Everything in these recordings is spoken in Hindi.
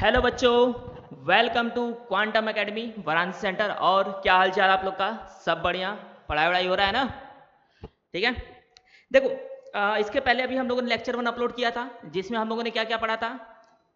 हेलो बच्चों, welcome to Quantum Academy Varanasi centre. और क्या हाल चाल आप लोग का? सब बढ़िया? पढ़ाई वढ़ाई हो रहा है ना? ठीक है। देखो, इसके पहले अभी हम लोगों ने लेक्चर 1 अपलोड किया था, जिसमें हम लोगों ने क्या क्या पढ़ा था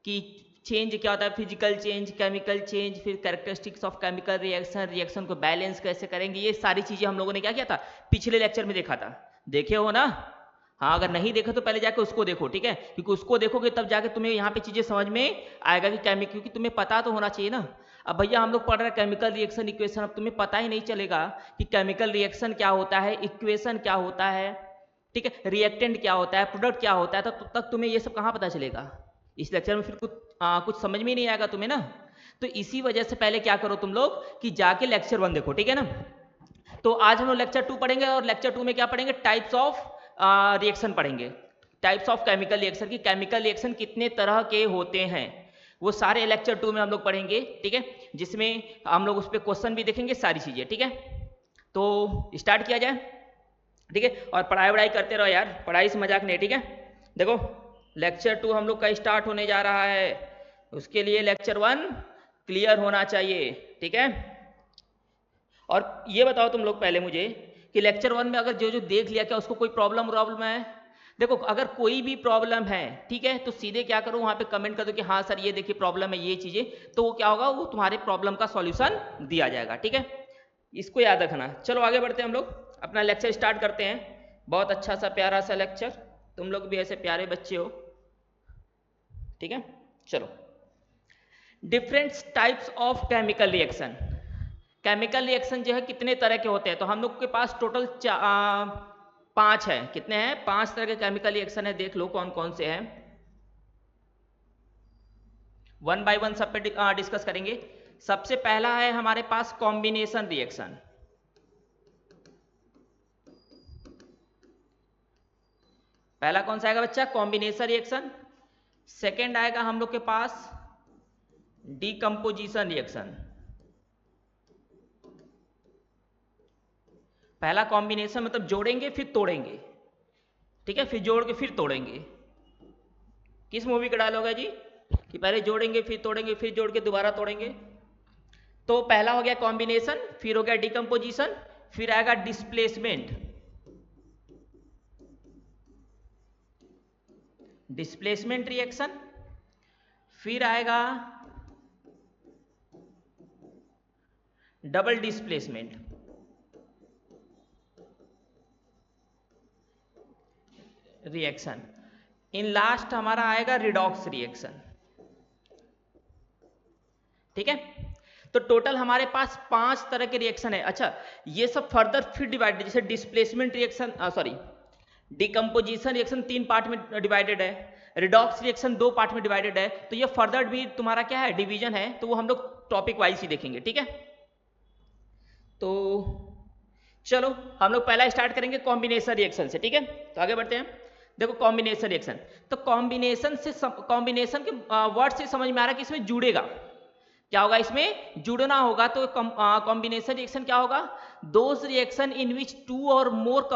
कि चेंज क्या होता है, फिजिकल चेंज, केमिकल चेंज, फिर characteristics of chemical reaction, reaction को बैलेंस कैसे करेंगे, ये सारी चीज़ें हम लोगों ने क्या किया था पिछले लेक्चर में देखा था। देखे हो ना? हाँ, अगर नहीं देखो तो पहले जाके उसको देखो, ठीक है, क्योंकि उसको देखोगे तब जाके तुम्हें यहाँ पे चीज़ें समझ में आएगा कि केमिकल, क्योंकि तुम्हें पता तो होना चाहिए ना। अब भैया हम लोग पढ़ रहे हैं केमिकल रिएक्शन इक्वेशन, अब तुम्हें पता ही नहीं चलेगा कि केमिकल रिएक्शन क्या होता है, इक्वेशन क्या होता है, ठीक है, रिएक्टेंट क्या होता है, प्रोडक्ट क्या होता है, तो तब तक तुम्हें ये सब कहाँ पता चलेगा? इस लेक्चर में फिर कुछ समझ में ही नहीं आएगा तुम्हें ना। तो इसी वजह से पहले क्या करो तुम लोग कि जाके लेक्चर 1 देखो, ठीक है ना। तो आज हम लोग लेक्चर 2 पढ़ेंगे, और लेक्चर 2 में क्या पढ़ेंगे? टाइप्स ऑफ रिएक्शन पढ़ेंगे। टाइप्स ऑफ केमिकल रिएक्शन की केमिकल रिएक्शन कितने तरह के होते हैं, वो सारे लेक्चर 2 में हम लोग पढ़ेंगे, ठीक है, जिसमें हम लोग उस पर क्वेश्चन भी देखेंगे, सारी चीज़ें, ठीक है। तो स्टार्ट किया जाए, ठीक है। और पढ़ाई वढ़ाई करते रहो यार, पढ़ाई से मजाक नहीं, ठीक है। देखो, लेक्चर 2 हम लोग का स्टार्ट होने जा रहा है, उसके लिए लेक्चर 1 क्लियर होना चाहिए, ठीक है। और ये बताओ तुम लोग पहले मुझे कि लेक्चर 1 में अगर जो जो देख लिया, क्या उसको कोई प्रॉब्लम है? देखो, अगर कोई भी प्रॉब्लम है, ठीक है, तो सीधे क्या करो, वहां पे कमेंट कर दो कि हाँ सर ये देखिए प्रॉब्लम है, ये चीजें, तो वो क्या होगा, वो तुम्हारे प्रॉब्लम का सॉल्यूशन दिया जाएगा, ठीक है। इसको याद रखना। चलो आगे बढ़ते हैं, हम लोग अपना लेक्चर स्टार्ट करते हैं। बहुत अच्छा सा प्यारा सा लेक्चर, तुम लोग भी ऐसे प्यारे बच्चे हो, ठीक है। चलो, different types of chemical reaction. Chemical reaction जो है कितने तरह के होते हैं, तो हम लोग के पास टोटल 5 है। कितने हैं? 5 तरह के केमिकल रिएक्शन है, देख लो कौन कौन से हैं। वन बाय वन सब पे डिस्कस करेंगे। सबसे पहला है हमारे पास कॉम्बिनेशन रिएक्शन। पहला कौन सा आएगा बच्चा? Combination reaction. सेकेंड आएगा हम लोग के पास डीकंपोजिशन रिएक्शन। पहला कॉम्बिनेशन मतलब जोड़ेंगे फिर तोड़ेंगे, ठीक है, फिर जोड़ के फिर तोड़ेंगे। किस मूवी का डायलॉग है जी कि पहले जोड़ेंगे फिर तोड़ेंगे फिर जोड़ के दोबारा तोड़ेंगे? तो पहला हो गया कॉम्बिनेशन, फिर हो गया डिकम्पोजिशन, फिर आएगा डिस्प्लेसमेंट। डिस्प्लेसमेंट रिएक्शन, फिर आएगा double displacement, reaction. In last हमारा आएगा रिडॉक्स रिएक्शन, ठीक है। तो टोटल हमारे पास 5 तरह के रिएक्शन है। अच्छा, ये सब फर्दर फिर डिवाइडेड, जैसे displacement reaction, sorry, decomposition reaction 3 part में डिवाइडेड है, रिडॉक्स रिएक्शन 2 पार्ट में डिवाइडेड है। तो ये फर्दर भी तुम्हारा क्या है, डिवीजन है, तो वो हम लोग टॉपिक वाइज ही देखेंगे, ठीक है। तो चलो हम लोग पहला स्टार्ट करेंगे कॉम्बिनेशन रिएक्शन से, ठीक है। तो आगे बढ़ते हैं। देखो, कॉम्बिनेशन रिएक्शन, तो कॉम्बिनेशन से कॉम्बिनेशन के वर्ड से समझ में आ रहा है कि इसमें जुड़ेगा, क्या होगा, इसमें जुड़ना होगा। तो कॉम्बिनेशन रिएक्शन क्या होगा? दोज रिएक्शन इन विच 2 और more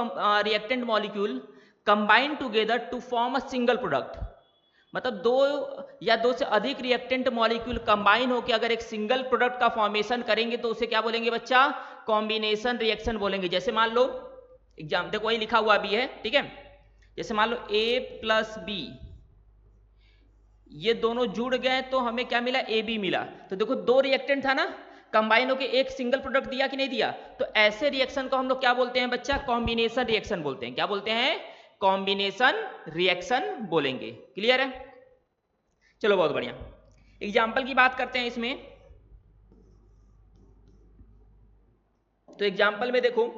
reactant molecule combine together to form a single product. मतलब 2 या 2 से अधिक रिएक्टेंट मॉलिक्यूल कंबाइन होकर अगर एक सिंगल प्रोडक्ट का फॉर्मेशन करेंगे तो उसे क्या बोलेंगे बच्चा? कॉम्बिनेशन रिएक्शन बोलेंगे। जैसे मान लो एग्जाम, देखो वही लिखा हुआ भी है, ठीक है। जैसे मान लो A+B, ये दोनों जुड़ गए तो हमें क्या मिला? AB मिला। तो देखो 2 रिएक्टेंट था ना, कंबाइन होकर एक सिंगल प्रोडक्ट दिया कि नहीं दिया? तो ऐसे रिएक्शन को हम लोग क्या बोलते हैं बच्चा? कॉम्बिनेशन रिएक्शन बोलते हैं। क्या बोलते हैं? कॉम्बिनेशन रिएक्शन बोलेंगे। क्लियर है? चलो बहुत बढ़िया। एग्जाम्पल की बात करते हैं इसमें। तो एग्जाम्पल में देखो,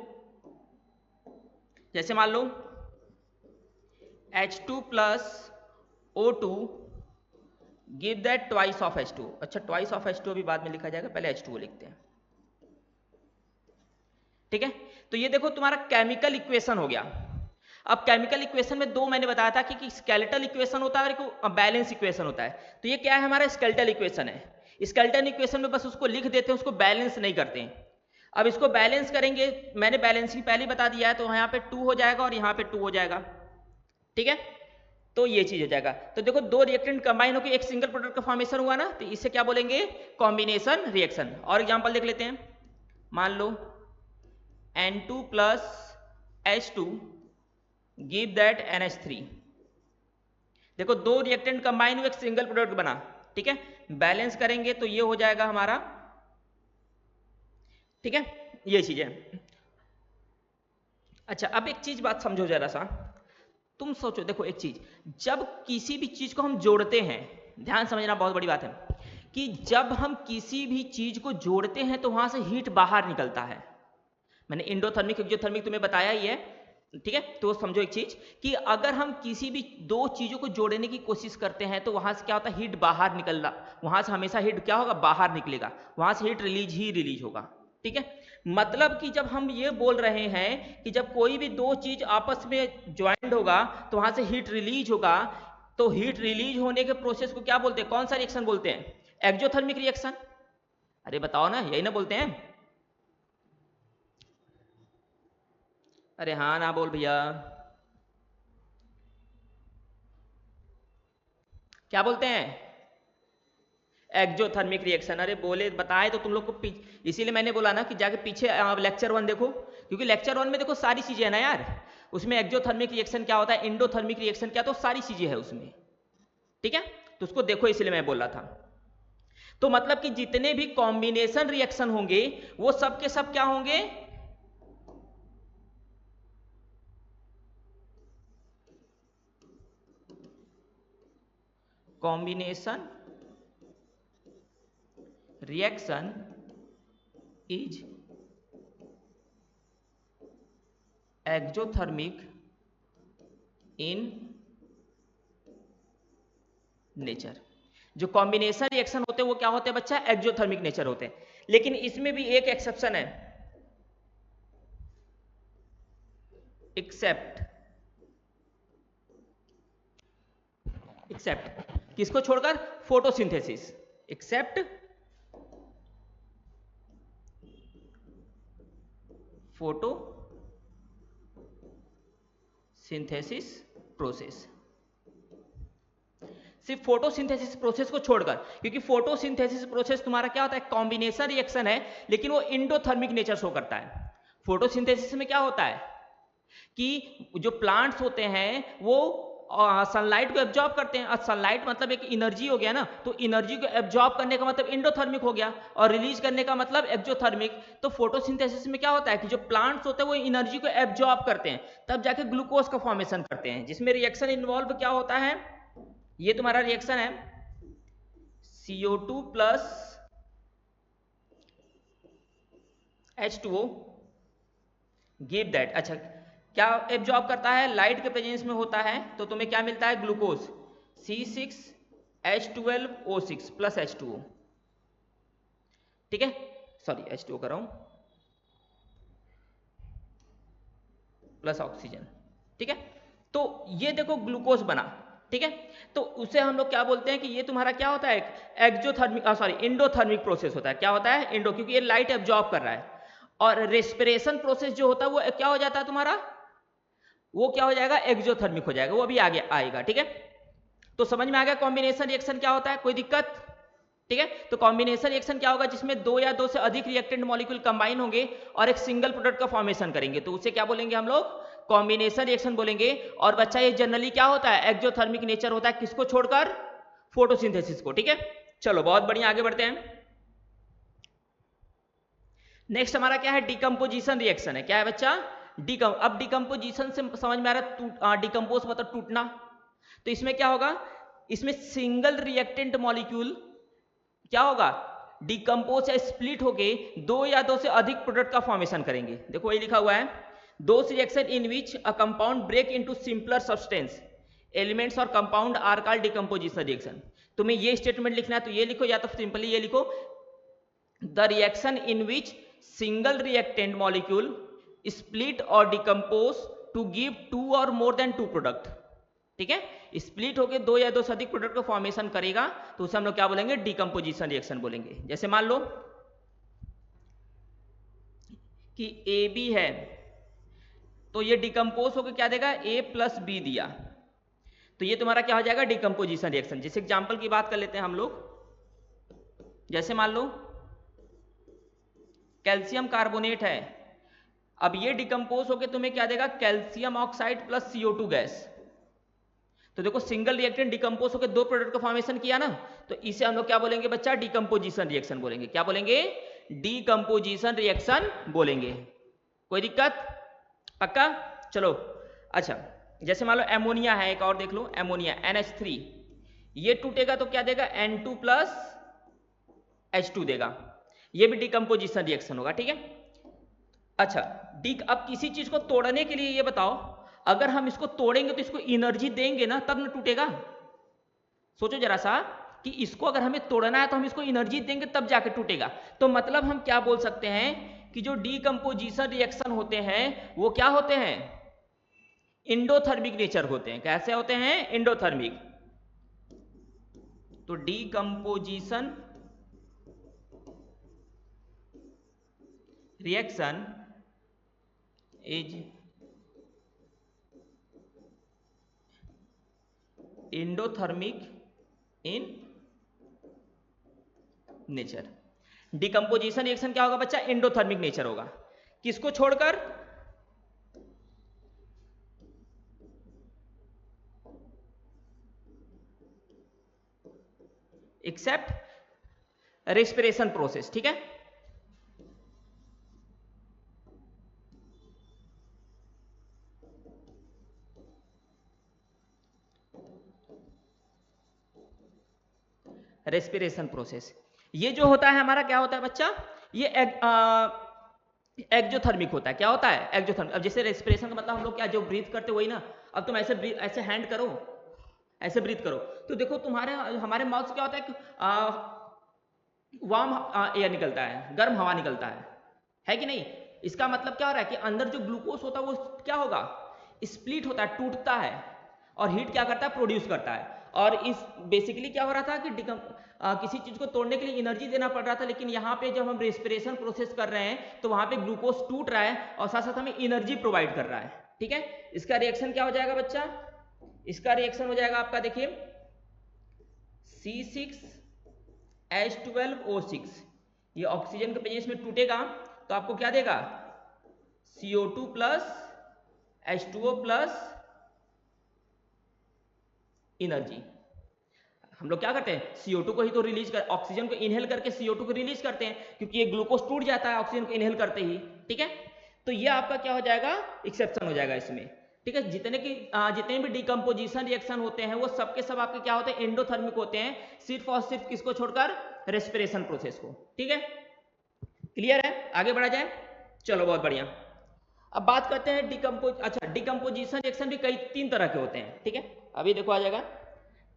जैसे मान लो H2 plus O2 give that twice of H2। अच्छा, ट्वाइस ऑफ H2 अभी बाद में लिखा जाएगा, पहले H2 लिखते हैं, ठीक है। तो ये देखो तुम्हारा केमिकल इक्वेशन हो गया। अब केमिकल इक्वेशन में 2 मैंने बताया था कि स्केलेटल इक्वेशन होता है और एक बैलेंस इक्वेशन होता है। तो ये क्या है? हमारा स्केलेटल इक्वेशन है। स्केलेटल इक्वेशन में बस उसको लिख देते हैं, उसको बैलेंस नहीं करते हैं। अब इसको बैलेंस करेंगे, मैंने बैलेंसिंग पहले बता दिया है, तो यहाँ पे 2 हो जाएगा और यहाँ पे 2 हो जाएगा, ठीक है। तो ये चीज हो जाएगा। तो देखो दो रिएक्टेंट कंबाइन होकर एक सिंगल प्रोडक्ट का फॉर्मेशन हुआ ना, तो इसे क्या बोलेंगे, कॉम्बिनेशन रिएक्शन। और एग्जांपल देख लेते हैं, मान लो N2 plus H2 give that NH3। देखो दो रिएक्टेंट कंबाइन हुए एक सिंगल प्रोडक्ट बना, ठीक है, बैलेंस करेंगे तो ये हो जाएगा हमारा, ठीक है, ये चीज है। अच्छा अब एक चीज बात समझो जरा सा, तुम सोचो, देखो एक चीज, जब किसी भी चीज को हम जोड़ते हैं, ध्यान समझना बहुत बड़ी बात है, कि जब हम किसी भी चीज को जोड़ते हैं तो वहां से हीट बाहर निकलता है। मैंने इंडोथर्मिक एक्सोथर्मिक तुम्हें बताया ही है, ठीक है। तो समझो एक चीज कि अगर हम किसी भी दो चीजों को जोड़ने की कोशिश करते हैं तो वहां से क्या होता है, हीट बाहर निकलना, वहां से हमेशा हीट क्या होगा, बाहर निकलेगा, वहां से हीट रिलीज ही रिलीज होगा, ठीक है। मतलब कि जब हम ये बोल रहे हैं कि जब कोई भी दो चीज आपस में ज्वाइंट होगा तो वहां से हीट रिलीज होगा, तो हीट रिलीज होने के प्रोसेस को क्या बोलते हैं, कौन सा रिएक्शन बोलते हैं, एक्सोथर्मिक रिएक्शन। अरे बताओ ना, यही ना बोलते हैं। अरे हाँ ना बोल भैया, क्या बोलते हैं, एक्सोथर्मिक रिएक्शन। अरे बोले बताए तो तुम लोग को, इसीलिए मैंने बोला ना कि जाके पीछे लेक्चर 1 देखो, क्योंकि लेक्चर 1 में देखो सारी चीजें है ना यार, उसमें एक्सोथर्मिक रिएक्शन क्या होता है, इंडोथर्मिक रिएक्शन क्या, तो सारी चीजें है उसमें, ठीक है, तो उसको देखो, इसलिए मैं बोल रहा था। तो मतलब कि जितने भी कॉम्बिनेशन रिएक्शन होंगे वो सब के सब क्या होंगे, combination reaction is exothermic in nature. जो कॉम्बिनेशन रिएक्शन होते हैं वो क्या होते हैं बच्चा, एक्सोथर्मिक नेचर होते हैं। लेकिन इसमें भी एक एक्सेप्शन है, एक्सेप्ट, एक्सेप्ट किसको छोड़कर, photosynthesis, except photosynthesis process, सिर्फ फोटोसिंथेसिस प्रोसेस को छोड़कर, क्योंकि फोटोसिंथेसिस प्रोसेस तुम्हारा क्या होता है, कॉम्बिनेशन रिएक्शन है, लेकिन वो इंडोथर्मिक नेचर शो करता है। फोटोसिंथेसिस में क्या होता है कि जो प्लांट्स होते हैं वो सनलाइट को एब्जॉर्ब करते हैं, और सनलाइट मतलब एक एनर्जी हो गया ना, तो एनर्जी को एब्जॉर्ब करने का मतलब इंडोथर्मिक हो गया, और रिलीज करने का मतलब एक्सोथर्मिक। तो फोटोसिंथेसिस में क्या होता है कि जो प्लांट्स होते हैं वो एनर्जी को एब्जॉर्ब करते हैं, तब जाके ग्लूकोज का फॉर्मेशन करते हैं, जिसमें रिएक्शन इन्वॉल्व क्या होता है, ये तुम्हारा रिएक्शन है CO2 plus H2O give that. अच्छा क्या एब्जॉर्ब करता है, लाइट के प्रेजेंस में होता है तो तुम्हें क्या मिलता है, ग्लूकोज C6H12O6 प्लस H2O, ठीक है, सॉरी H2O कर रहा हूं, प्लस ऑक्सीजन, ठीक है। तो ये देखो ग्लूकोज बना, ठीक है, तो उसे हम लोग क्या बोलते हैं कि ये तुम्हारा क्या होता है, एक्सोथर्मिक सॉरी इंडोथर्मिक प्रोसेस होता है। क्या होता है, इंडो, क्योंकि ये लाइट एब्जॉर्ब कर रहा है। और रेस्पिरेशन प्रोसेस जो होता है वो क्या हो जाता है तुम्हारा, वो क्या हो जाएगा, एक्सोथर्मिक हो जाएगा, वो अभी आगे आएगा, ठीक है। तो समझ में आ गया कॉम्बिनेशन रिएक्शन क्या होता है, कोई दिक्कत, ठीक है। तो कॉम्बिनेशन रिएक्शन क्या होगा, जिसमें दो या दो से अधिक रिएक्टेंट मॉलिक्यूल कंबाइन होंगे और एक सिंगल प्रोडक्ट का फॉर्मेशन करेंगे, तो उसे क्या बोलेंगे हम लोग, कॉम्बिनेशन रिएक्शन बोलेंगे। और बच्चा ये जनरली क्या होता है, एक्सोथर्मिक नेचर होता है, किसको छोड़कर, फोटोसिंथेसिस को, ठीक है। चलो बहुत बढ़िया, आगे बढ़ते हैं। नेक्स्ट हमारा क्या है, डिकम्पोजिशन रिएक्शन है। क्या है बच्चा, अब डिकम्पोजिशन से समझ में आ रहा है, डिकम्पोज मतलब टूटना। तो इसमें क्या होगा, इसमें सिंगल रिएक्टेंट मॉलिक्यूल क्या होगा, डिकम्पोज या स्प्लिट होके दो या दो से अधिक प्रोडक्ट का फॉर्मेशन करेंगे। देखो ये लिखा हुआ है, those reaction in which a compound break into simpler substance elements और compound are called decomposition reaction. तुम्हें ये स्टेटमेंट लिखना है तो ये लिखो, या तो सिंपली ये लिखो, the reaction in which single reactant molecule split और डिकम्पोज टू गिव टू और मोर देन टू प्रोडक्ट, ठीक है। स्प्लिट होकर दो या दो से अधिक प्रोडक्ट का फॉर्मेशन करेगा तो उसे हम लोग क्या बोलेंगे, डिकम्पोजिशन रिएक्शन बोलेंगे। जैसे मान लो कि AB है तो ये डिकम्पोज होकर क्या देगा, A प्लस B दिया, तो ये तुम्हारा क्या हो जाएगा, डिकम्पोजिशन रिएक्शन। जिस एग्जाम्पल की बात कर लेते हैं हम लोग, जैसे मान लो कैल्शियम कार्बोनेट है, अब ये डिकम्पोज होकर तुम्हें क्या देगा, calcium oxide plus CO2 gas. तो देखो सिंगल रिएक्टेंट डिकम्पोज होकर दो प्रोडक्ट का फॉर्मेशन किया ना, तो इसे हम लोग क्या बोलेंगे बच्चा, डिकम्पोजिशन रिएक्शन बोलेंगे। क्या बोलेंगे, डिकम्पोजिशन रिएक्शन बोलेंगे। कोई दिक्कत, पक्का? चलो अच्छा, जैसे मान लो एमोनिया है, एक और देख लो, एमोनिया NH3, ये टूटेगा तो क्या देगा, N2 प्लस H2 देगा, ये भी डिकम्पोजिशन रिएक्शन होगा, ठीक है। अच्छा, अब किसी चीज को तोड़ने के लिए ये बताओ, अगर हम इसको तोड़ेंगे तो इसको एनर्जी देंगे ना, तब ना टूटेगा। सोचो जरा सा कि इसको अगर हमें तोड़ना है तो हम इसको एनर्जी देंगे तब जाके टूटेगा। तो मतलब हम क्या बोल सकते हैं कि जो डीकंपोजिशन रिएक्शन होते हैं वो क्या होते हैं, एंडोथर्मिक नेचर होते हैं। कैसे होते हैं, एंडोथर्मिक। तो decomposition reaction is endothermic in nature. Decomposition reaction क्या होगा बच्चा, एंडोथर्मिक नेचर होगा। किसको छोड़कर, एक्सेप्ट रेस्पिरेशन प्रोसेस, ठीक है। रेस्पिरेशन प्रोसेस, ये जो होता है हमारा क्या होता है बच्चा, ये एक्जोथर्मिक होता है। क्या होता है, एक्जोथर्मिक। अब जैसे रेस्पिरेशन का मतलब हम लोग क्या जो ब्रीथ करते वही ना। अब तुम ऐसे ऐसे हैंड करो, ऐसे ब्रीथ करो, तो देखो तुम्हारे हमारे माउथ से क्या होता है, वार्म एयर निकलता है, गर्म हवा निकलता है कि नहीं। इसका मतलब क्या हो रहा है कि अंदर जो ग्लूकोज होता है वो क्या होगा, स्प्लिट होता है, टूटता है, और हीट क्या करता है, प्रोड्यूस करता है। और इस बेसिकली क्या हो रहा था कि किसी चीज को तोड़ने के लिए एनर्जी देना पड़ रहा था, लेकिन यहाँ पे जब हम रेस्पिरेशन प्रोसेस कर रहे हैं तो वहां पे ग्लूकोज टूट रहा है और साथ साथ हमें एनर्जी प्रोवाइड कर रहा है, ठीक है। इसका रिएक्शन क्या हो जाएगा बच्चा, इसका रिएक्शन हो जाएगा आपका, देखिए C6H12O6, ये ऑक्सीजन के प्रेजेंस में टूटेगा तो आपको क्या देगा, CO2 plus H2O plus energy. हम लोग क्या करते हैं, CO2 को ही तो रिलीज कर, ऑक्सीजन को इनहेल करके CO2 को रिलीज करते हैं, क्योंकि ये ग्लूकोज टूट जाता है ऑक्सीजन को इनहेल करते ही, ठीक है। तो ये आपका क्या हो जाएगा, एक्सेप्शन हो जाएगा इसमें, ठीक है। जितने भी डिकम्पोजिशन रिएक्शन होते हैं वो सबके सब आपके क्या होते हैं, एंडोथर्मिक होते हैं, सिर्फ और सिर्फ किसको छोड़कर, रेस्पिरेशन प्रोसेस को, ठीक है। क्लियर है, आगे बढ़ा जाए, चलो बहुत बढ़िया। अब बात करते हैं डिकम्पोजिशन रिएक्शन भी कई 3 तरह के होते हैं, ठीक है। अभी देखो आ जाएगा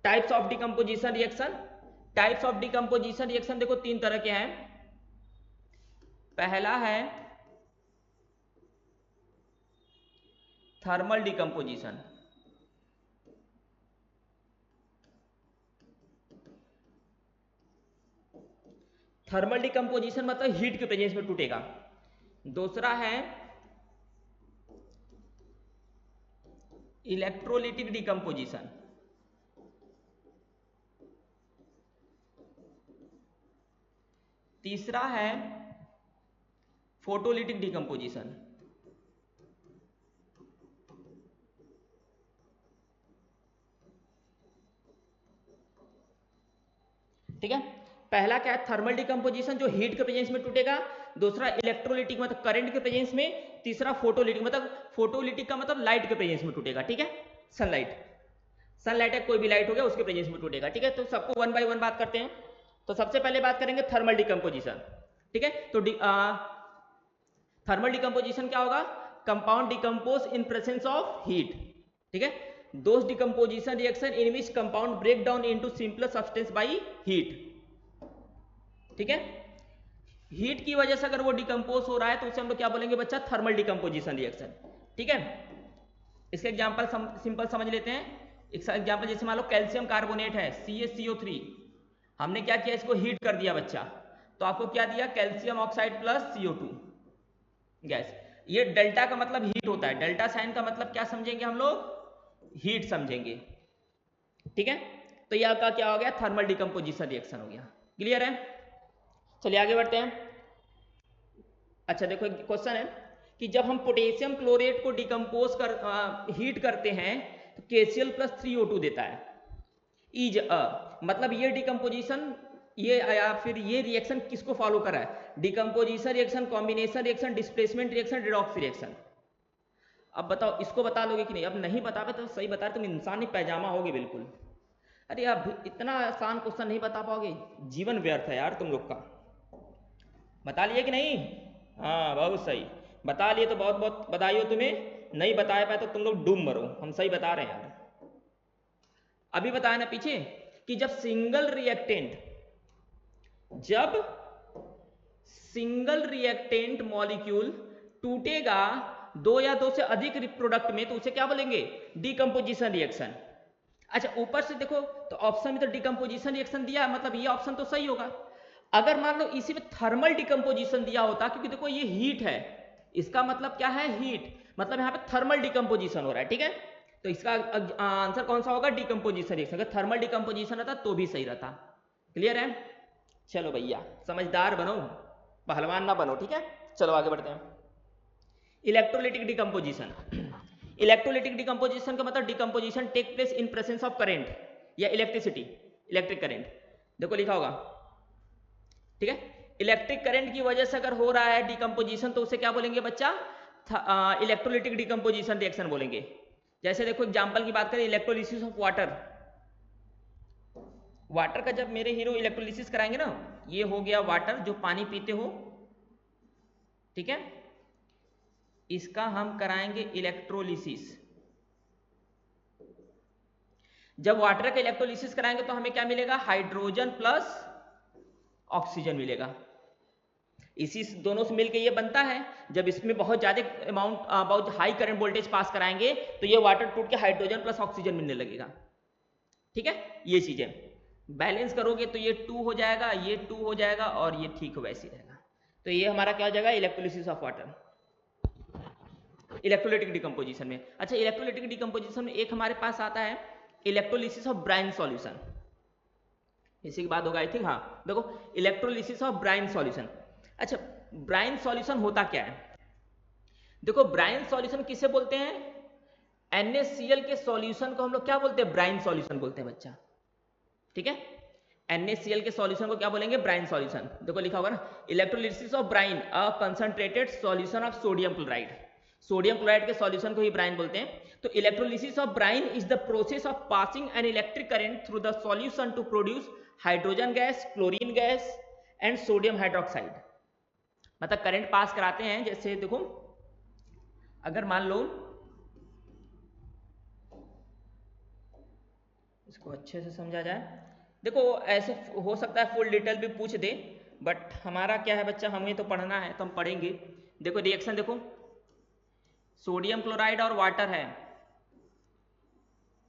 types of decomposition reaction. Types of decomposition reaction देखो 3 तरह के हैं। पहला है थर्मल डिकम्पोजिशन, थर्मल डिकम्पोजिशन मतलब हीट के प्रेजेंस में टूटेगा। दूसरा है इलेक्ट्रोलिटिक डिकम्पोजिशन, तीसरा है फोटोलिटिक डिकम्पोजिशन। ठीक है, पहला क्या है, थर्मल डिकम्पोजिशन जो हीट के प्रेजेंस में टूटेगा। दूसरा इलेक्ट्रोलिटिक मतलब करंट के प्रेजेंस में। तीसरा फोटोलिटिक का मतलब लाइट के प्रेजेंस में टूटेगा, ठीक है। सनलाइट है, कोई भी लाइट हो गया उसके प्रेजेंस में टूटेगा, ठीक है। तो सबको 1 बाय 1 बात करते हैं। तो सबसे पहले बात करेंगे थर्मल डिकम्पोजिशन, ठीक है। तो थर्मल डिकम्पोजिशन क्या होगा, compound decompose in presence of heat, ठीक है। Those decomposition reaction in which compound break down into simpler substance by heat, ठीक है। हीट की वजह से अगर वो डिकम्पोज हो रहा है तो उसे हम लोग क्या बोलेंगे बच्चा, थर्मल डिकम्पोजिशन रिएक्शन, ठीक है। इसके एग्जांपल सिंपल समझ लेते हैं। एक एग्जांपल जैसे मान लो कैल्शियम कार्बोनेट है CaCO3, हमने क्या किया, इसको हीट कर दिया बच्चा, तो आपको क्या दिया, calcium oxide plus CO2 gas. ये डेल्टा का मतलब हीट होता है, डेल्टा साइन का मतलब क्या समझेंगे हम लोग, हीट समझेंगे, ठीक है, तो यह आपका क्या हो गया, थर्मल डिकम्पोजिशन रिएक्शन हो गया। क्लियर है, चलिए आगे बढ़ते हैं। अच्छा देखो एक क्वेश्चन है कि जब हम पोटेशियम क्लोरेट को डिकम्पोज कर हीट करते हैं तो KCl प्लस 3O2 देता है। इज मतलब ये डिकम्पोजिशन ये या फिर ये रिएक्शन किसको फॉलो कर रहा है, decomposition reaction, combination reaction, displacement reaction, redox reaction. अब बताओ इसको बता लोगे कि नहीं, अब नहीं बता पाए तो सही बता, तुम इंसान ही पैजामा होगे बिल्कुल। अरे अब इतना आसान क्वेश्चन नहीं बता पाओगे, जीवन व्यर्थ है यार तुम लोग का। बता लिए कि नहीं, हाँ बहुत सही, बता लिए तो बहुत बहुत बधाई हो तुम्हें, नहीं बता पाए तो तुम लोग डूब मरो, हम सही बता रहे हैं यार। अभी बताया ना पीछे कि जब सिंगल रिएक्टेंट मॉलिक्यूल टूटेगा दो या दो से अधिक प्रोडक्ट में तो उसे क्या बोलेंगे, डिकम्पोजिशन रिएक्शन। अच्छा ऊपर से देखो तो ऑप्शन में तो डिकम्पोजिशन रिएक्शन दिया है, मतलब ये ऑप्शन तो सही होगा। अगर मान लो इसी में थर्मल डिकम्पोजिशन दिया होता, क्योंकि देखो ये हीट है, इसका मतलब क्या है, हीट, मतलब यहाँ पे थर्मल डिकम्पोजिशन हो रहा है, ठीक है, तो इसका आंसर कौन सा होगा, डिकम्पोजिशन रिएक्शन। अगर थर्मल डिकम्पोजिशन रहता तो भी सही रहता। क्लियर है, चलो भैया समझदार बनो, पहलवान ना बनो, ठीक है। चलो आगे बढ़ते हैं। इलेक्ट्रोलिटिक डिकम्पोजिशन, इलेक्ट्रोलिटिक डिकम्पोजिशन का मतलब decomposition take place in presence of current या इलेक्ट्रिसिटी, इलेक्ट्रिक करंट, देखो लिखा होगा, ठीक है। इलेक्ट्रिक करंट की वजह से अगर हो रहा है डिकम्पोजिशन तो उसे क्या बोलेंगे बच्चा, इलेक्ट्रोलिटिक डिकम्पोजिशन रिएक्शन बोलेंगे। जैसे देखो एग्जांपल की बात करें, इलेक्ट्रोलिसिस ऑफ वाटर, वाटर का जब मेरे हीरो इलेक्ट्रोलिसिस कराएंगे ना, ये हो गया वाटर जो पानी पीते हो, ठीक है, इसका हम कराएंगे इलेक्ट्रोलिसिस। जब वाटर का इलेक्ट्रोलिसिस कराएंगे तो हमें क्या मिलेगा, हाइड्रोजन प्लस ऑक्सीजन मिलेगा। इसी दोनों से मिलकर ये बनता है, जब इसमें बहुत ज्यादा अमाउंट बहुत हाई करंट वोल्टेज पास कराएंगे तो ये वाटर टूट के हाइड्रोजन प्लस ऑक्सीजन मिलने लगेगा, ठीक है। ये चीजें बैलेंस करोगे तो ये 2 हो जाएगा, ये 2 हो जाएगा और ये ठीक वैसे रहेगा। तो ये हमारा क्या हो जाएगा, electrolysis of water, electrolytic decomposition में। अच्छा इलेक्ट्रोलिटिक डिकम्पोजिशन में एक हमारे पास आता है इलेक्ट्रोलिसिस ऑफ ब्राइन सॉल्यूशन, इसी के बाद होगा आई थिंक, हाँ देखो इलेक्ट्रोलिसिस ऑफ ब्राइन सॉल्यूशन। अच्छा ब्राइन सॉल्यूशन होता क्या है, देखो ब्राइन सॉल्यूशन किसे बोलते हैं, NaCl के सॉल्यूशन को हम लोग क्या बोलते हैं, ब्राइन सॉल्यूशन बोलते हैं बच्चा, ठीक है। NaCl के सॉल्यूशन को क्या बोलेंगे, ब्राइन सॉल्यूशन। देखो लिखा होगा ना, electrolysis of brine a concentrated solution of sodium chloride, sodium chloride के सॉल्यूशन को ही ब्राइन बोलते हैं। तो electrolysis of brine is the process of passing an electric current through the solution to produce hydrogen gas, chlorine gas and sodium hydroxide. मतलब करंट पास कराते हैं, जैसे देखो अगर मान लो, इसको अच्छे से समझा जाए, देखो ऐसे हो सकता है फुल डिटेल भी पूछ दे, बट हमारा क्या है बच्चा, हमें तो पढ़ना है तो हम पढ़ेंगे। देखो रिएक्शन देखो, सोडियम क्लोराइड और वाटर है,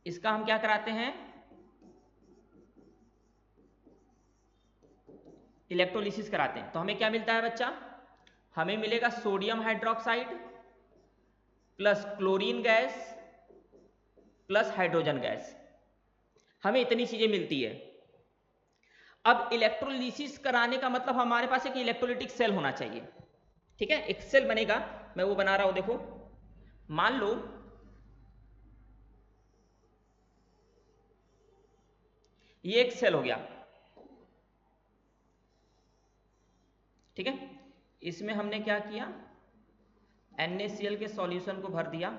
इसका हम क्या कराते हैं, इलेक्ट्रोलिसिस कराते हैं। तो हमें क्या मिलता है बच्चा, हमें मिलेगा sodium hydroxide plus chlorine gas plus hydrogen gas, हमें इतनी चीजें मिलती है। अब इलेक्ट्रोलिसिस कराने का मतलब हमारे पास एक इलेक्ट्रोलिटिक सेल होना चाहिए, ठीक है, एक सेल बनेगा, मैं वो बना रहा हूं, देखो मान लो ये एक सेल हो गया, ठीक है, इसमें हमने क्या किया, NaCl के सॉल्यूशन को भर दिया,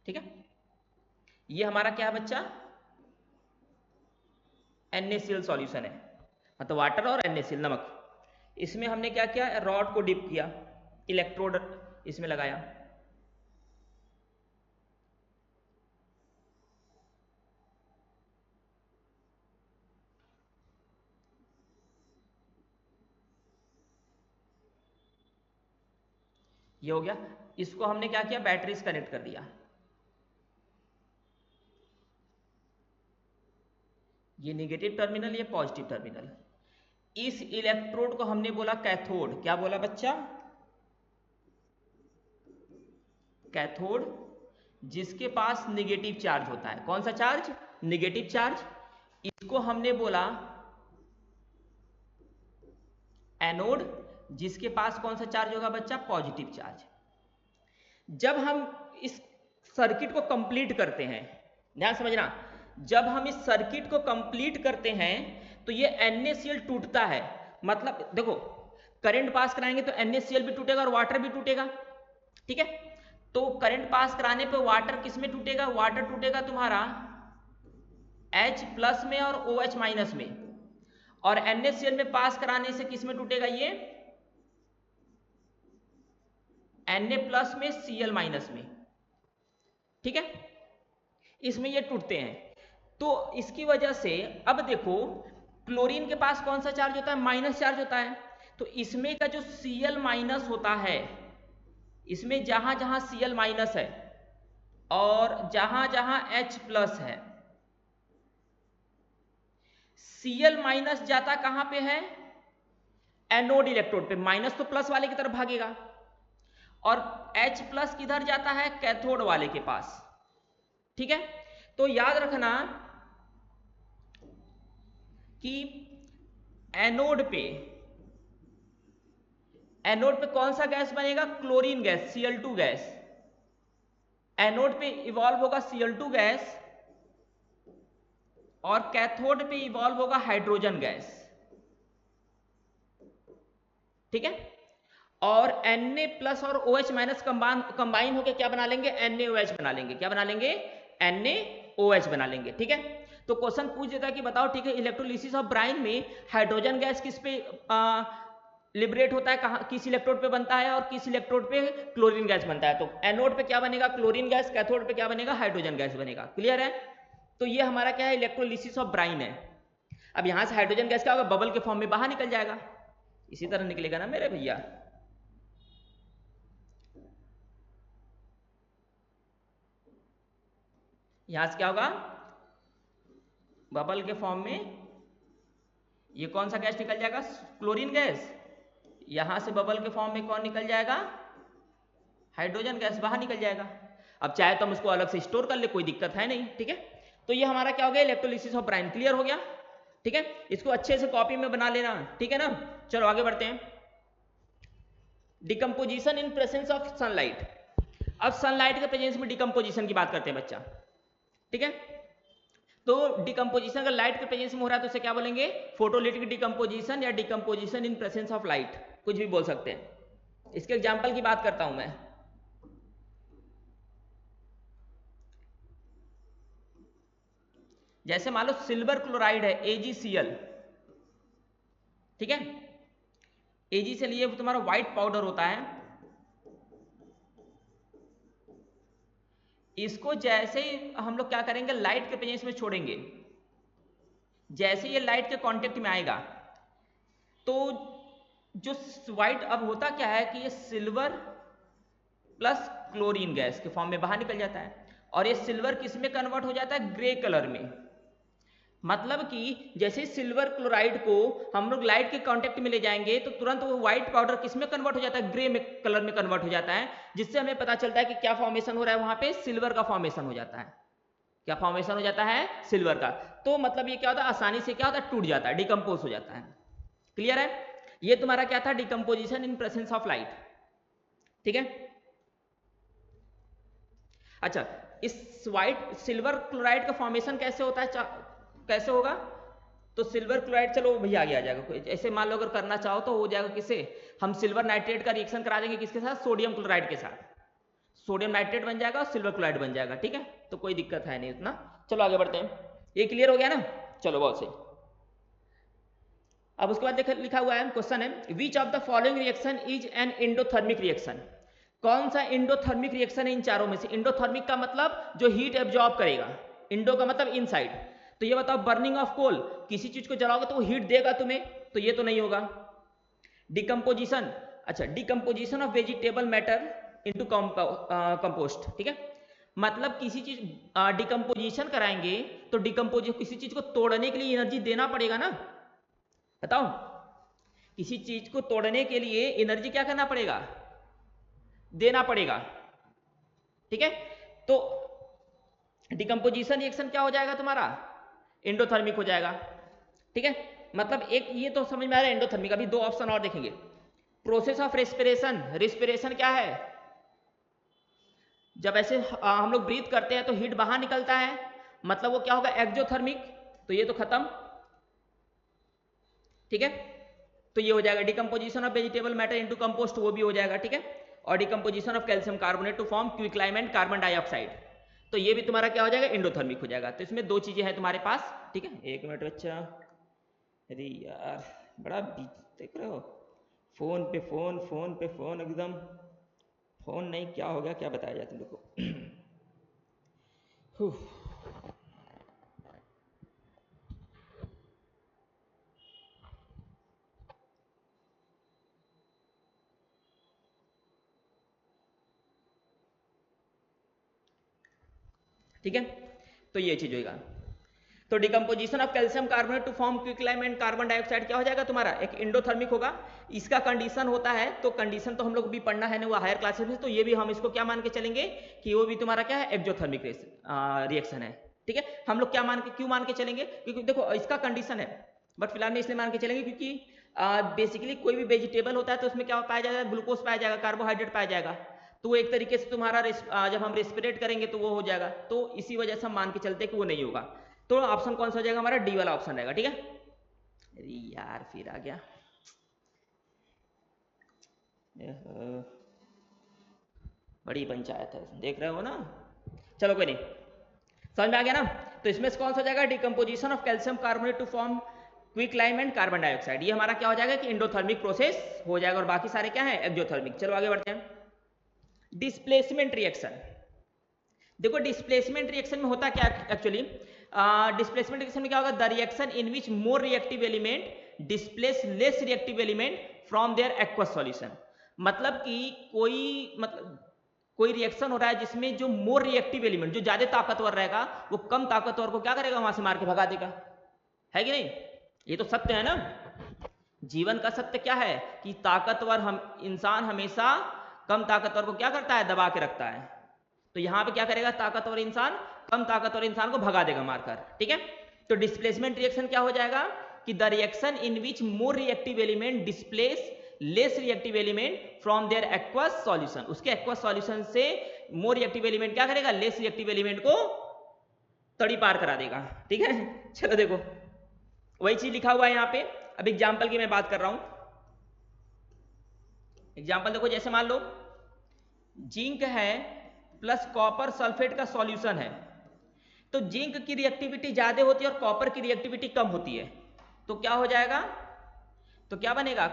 ठीक है, ये हमारा क्या है बच्चा, NaCl सॉल्यूशन है, मतलब वाटर और NaCl नमक। इसमें हमने क्या किया, रॉड को डिप किया, इलेक्ट्रोड इसमें लगाया, ये हो गया। इसको हमने क्या किया, बैटरी से कनेक्ट कर दिया, ये नेगेटिव टर्मिनल, ये पॉजिटिव टर्मिनल। इस इलेक्ट्रोड को हमने बोला कैथोड, क्या बोला बच्चा, कैथोड। जिसके पास निगेटिव चार्ज होता है। कौन सा चार्ज? Negative charge. इसको हमने बोला एनोड, जिसके पास कौन सा चार्ज होगा बच्चा? Positive charge. जब हम इस सर्किट को कंप्लीट करते हैं, ध्यान समझना, जब हम इस सर्किट को कंप्लीट करते हैं तो ये NaCl टूटता है। मतलब देखो, करंट पास कराएंगे तो NaCl भी टूटेगा और वाटर भी टूटेगा, ठीक है। तो करंट पास कराने पे वाटर किस में टूटेगा? वाटर टूटेगा तुम्हारा H+ में और OH- में, और NaCl में पास कराने से किस में टूटेगा? ये Na+ में, Cl- में, ठीक है, इसमें ये टूटते हैं। तो इसकी वजह से अब देखो, क्लोरीन के पास कौन सा चार्ज होता है? माइनस चार्ज होता है। तो इसमें का जो Cl- होता है, इसमें जहां जहां Cl- है और जहां जहां H+ है, Cl- जाता कहां पे है? एनोड इलेक्ट्रोड पे। माइनस तो प्लस वाले की तरफ भागेगा, और H+ किधर जाता है? कैथोड वाले के पास, ठीक है। तो याद रखना कि एनोड पे कौन सा गैस बनेगा? Chlorine gas, Cl2 gas. Anode पे इवॉल्व होगा Cl2 गैस, और कैथोड पे इवॉल्व होगा हाइड्रोजन गैस, ठीक है। और Na+ और OH- कंबाइन होकर क्या बना लेंगे? NaOH बना लेंगे। क्या बना लेंगे? NaOH बना लेंगे, ठीक है। तो क्वेश्चन पूछ देता है कि बताओ, ठीक है, इलेक्ट्रोलिसिस ऑफ ब्राइन में हाइड्रोजन गैस किस पे लिबरेट होता है, कहाँ, किस इलेक्ट्रोड पे बनता है, और किस इलेक्ट्रोड पे क्लोरीन गैस बनता है? तो एनोड पे क्या बनेगा? Chlorine gas. कैथोड पे क्या बनेगा? हाइड्रोजन गैस बनेगा। क्लियर है? तो ये हमारा क्या है? इलेक्ट्रोलिसिस ऑफ ब्राइन है। अब यहां से हाइड्रोजन गैस क्या होगा? बबल के फॉर्म में बाहर निकल जाएगा, इसी तरह निकलेगा ना मेरे भैया। यहां से क्या होगा? बबल के फॉर्म में ये कौन सा गैस निकल जाएगा? Chlorine gas. यहां से बबल के फॉर्म में कौन निकल जाएगा? हाइड्रोजन गैस बाहर निकल जाएगा। अब चाहे तो हम उसको अलग से स्टोर कर ले, कोई दिक्कत है नहीं, ठीक है। तो ये हमारा क्या हो गया? Electrolysis of Bryan. क्लियर हो गया, ठीक है। इसको अच्छे से कॉपी में बना लेना, ठीक है ना। चलो आगे बढ़ते हैं। Decomposition in presence of sunlight. अब सनलाइट के प्रेजेंस में डिकम्पोजिशन की बात करते हैं बच्चा, ठीक है। तो डिकम्पोजिशन अगर लाइट के प्रेजेंस में हो रहा है तो उसे क्या बोलेंगे? फोटोलिटिक डिकम्पोजिशन या decomposition in presence of light, कुछ भी बोल सकते हैं। इसके एग्जांपल की बात करता हूं मैं। जैसे मान लो सिल्वर क्लोराइड है, AgCl, ठीक है। AgCl ये तुम्हारा व्हाइट पाउडर होता है। इसको जैसे ही हम लोग क्या करेंगे? लाइट के प्रेजेंस में छोड़ेंगे। जैसे ये लाइट के कांटेक्ट में आएगा तो जो व्हाइट, अब होता क्या है कि ये सिल्वर प्लस क्लोरीन गैस के फॉर्म में बाहर निकल जाता है, और ये सिल्वर किस में कन्वर्ट हो जाता है? ग्रे कलर में। मतलब कि जैसे सिल्वर क्लोराइड को हम लोग लाइट के कांटेक्ट में ले जाएंगे तो तुरंत वो व्हाइट पाउडर किस में कन्वर्ट हो जाता है? ग्रे में कलर में कन्वर्ट हो जाता है, जिससे हमें पता चलता है कि क्या फॉर्मेशन हो रहा है वहां पे? सिल्वर का फॉर्मेशन हो जाता है। क्या फॉर्मेशन हो जाता है? सिल्वर का। तो मतलब ये क्या होता है? आसानी से क्या होता है? टूट जाता है, डिकम्पोज हो जाता है। क्लियर है? ये तुम्हारा क्या था? Decomposition in presence of light, ठीक है। अच्छा, इस व्हाइट सिल्वर क्लोराइड का फॉर्मेशन कैसे होता है? कैसे होगा? तो सिल्वर क्लोराइड, चलो भैया आगे आ जाएगा। कोई ऐसे मान लो अगर करना चाहो तो हो जाएगा। किससे? हम सिल्वर नाइट्रेट का रिएक्शन करा देंगे, किसके साथ? सोडियम क्लोराइड के साथ। सोडियम नाइट्रेट बन जाएगा और सिल्वर क्लोराइड बन जाएगा, ठीक है। तो कोई दिक्कत है नहीं उतना। चलो आगे बढ़ते हैं। ये क्लियर हो गया ना? चलो बहुत सही। अब उसके बाद देख, लिखा हुआ है, क्वेश्चन है, which of the following reaction is an endothermic reaction? कौन सा इंडोथर्मिक रिएक्शन है इन चारों में से? इंडोथर्मिक का मतलब जो हीट एब्जॉर्ब करेगा, इंडो का मतलब इनसाइड। तो ये बताओ, बर्निंग ऑफ कोल, किसी चीज को जलाओगे तो वो हीट देगा तुम्हें, तो ये तो नहीं होगा। डिकम्पोजिशन, अच्छा, decomposition of vegetable matter into compost, ठीक है। मतलब किसी चीज डिकम्पोजिशन कराएंगे तो डिकम्पोज, किसी चीज को तोड़ने के लिए एनर्जी देना पड़ेगा ना। बताओ, किसी चीज को तोड़ने के लिए एनर्जी क्या करना पड़ेगा? देना पड़ेगा, ठीक है। तो डिकम्पोजिशन रिएक्शन क्या हो जाएगा तुम्हारा, एंडोथर्मिक हो जाएगा। ठीक है, मतलब एक ये तो समझ में आ रहा है एंडोथर्मिक। अभी दो ऑप्शन और देखेंगे। प्रोसेस ऑफ रेस्पिरेशन, रेस्पिरेशन क्या है, जब ऐसे हम लोग ब्रीथ करते हैं तो हीट बाहर निकलता है, मतलब वो क्या होगा, एक्जोथर्मिक। तो ये तो खत्म। ठीक है, तो ये हो जाएगा decomposition of vegetable matter into compost, वो भी हो जाएगा। ठीक है, और decomposition of calcium carbonate to form quicklime and carbon dioxide, तो ये भी तुम्हारा क्या हो जाएगा, एंडोथर्मिक हो जाएगा। तो इसमें दो चीजें हैं तुम्हारे पास। ठीक है, एक मिनट बच्चा, अरे यार बड़ा देख रहे हो, फोन पे फोन, फोन पे फोन, एकदम फोन नहीं क्या हो गया, क्या बताया जाए तुम लोग को ठीक है, तो ये चीज होगा। तो decomposition of calcium carbonate to form quicklime and carbon dioxide क्या हो जाएगा तुम्हारा, एक एंडोथर्मिक होगा। इसका कंडीशन होता है, तो कंडीशन तो हम लोग भी पढ़ना है ना, वो हायर क्लासेस में, तो ये भी हम इसको क्या मान के चलेंगे कि वो भी तुम्हारा क्या है, एक्जोथर्मिक रिएक्शन है। ठीक है, हम लोग क्या मान के, क्यों मान के चलेंगे, क्योंकि देखो इसका कंडीशन है, बट फिलहाल में इसलिए मान के चलेंगे क्योंकि बेसिकली कोई भी वेजिटेबल होता है तो उसमें क्या पाया जाएगा, ग्लूकोज पाया जाएगा, कार्बोहाइड्रेट पाया जाएगा, तो वो एक तरीके से तुम्हारा जब हम रेस्पिरेट करेंगे तो वो हो जाएगा। तो इसी वजह से हम मान के चलते कि वो नहीं होगा। तो ऑप्शन कौन सा हो जाएगा हमारा, डी वाला ऑप्शन रहेगा। ठीक है, अरे यार फिर आ गया, बड़ी पंचायत है, देख रहे हो ना। चलो कोई नहीं, समझ में आ गया ना। तो इसमें से कौन सा हो जाएगा, decomposition of calcium carbonate to form quicklime and carbon dioxide, ये हमारा क्या हो जाएगा कि एंडोथर्मिक प्रोसेस हो जाएगा, और बाकी सारे क्या है, एक्सोथर्मिक। चलो आगे बढ़ते हैं। डिस्प्लेसमेंट रिएक्शन, देखो डिस्प्लेसमेंट रिएक्शन में होता क्या एक्चुअली, डिस्प्लेसमेंट रिएक्शन में क्या होगा, the reaction in which more reactive element displace less reactive element from their aqueous solution, मतलब कि कोई रिएक्शन हो रहा है जिसमें जो मोर रिएक्टिव एलिमेंट, जो ज्यादा ताकतवर रहेगा, वो कम ताकतवर को क्या करेगा, वहां से मार के भगा देगा, है कि नहीं। ये तो सत्य है ना, जीवन का सत्य क्या है कि ताकतवर हम इंसान हमेशा कम ताकतवर को क्या करता है, दबा के रखता है। तो यहां पे क्या करेगा, ताकतवर इंसान कम ताकतवर इंसान को भगा देगा मारकर। ठीक है, तो डिस्प्लेसमेंट रिएक्शन क्या हो जाएगा कि the reaction in which more reactive element displace less reactive element from their aqueous solution, उसके एक्वस सॉल्यूशन से मोर रिएक्टिव एलिमेंट क्या करेगा, लेस रिएक्टिव एलिमेंट को तड़ी पार करा देगा। ठीक है, चलो देखो वही चीज लिखा हुआ है यहाँ पे। अब एग्जाम्पल की मैं बात कर रहा हूं, एग्जाम्पल देखो, जैसे मान लो जिंक है प्लस कॉपर सल्फेट का सॉल्यूशन है, तो जिंक की रिएक्टिविटी ज्यादा होती है और कॉपर की रिएक्टिविटी कम होती है, तो क्या हो जाएगा, तो क्या बनेगा,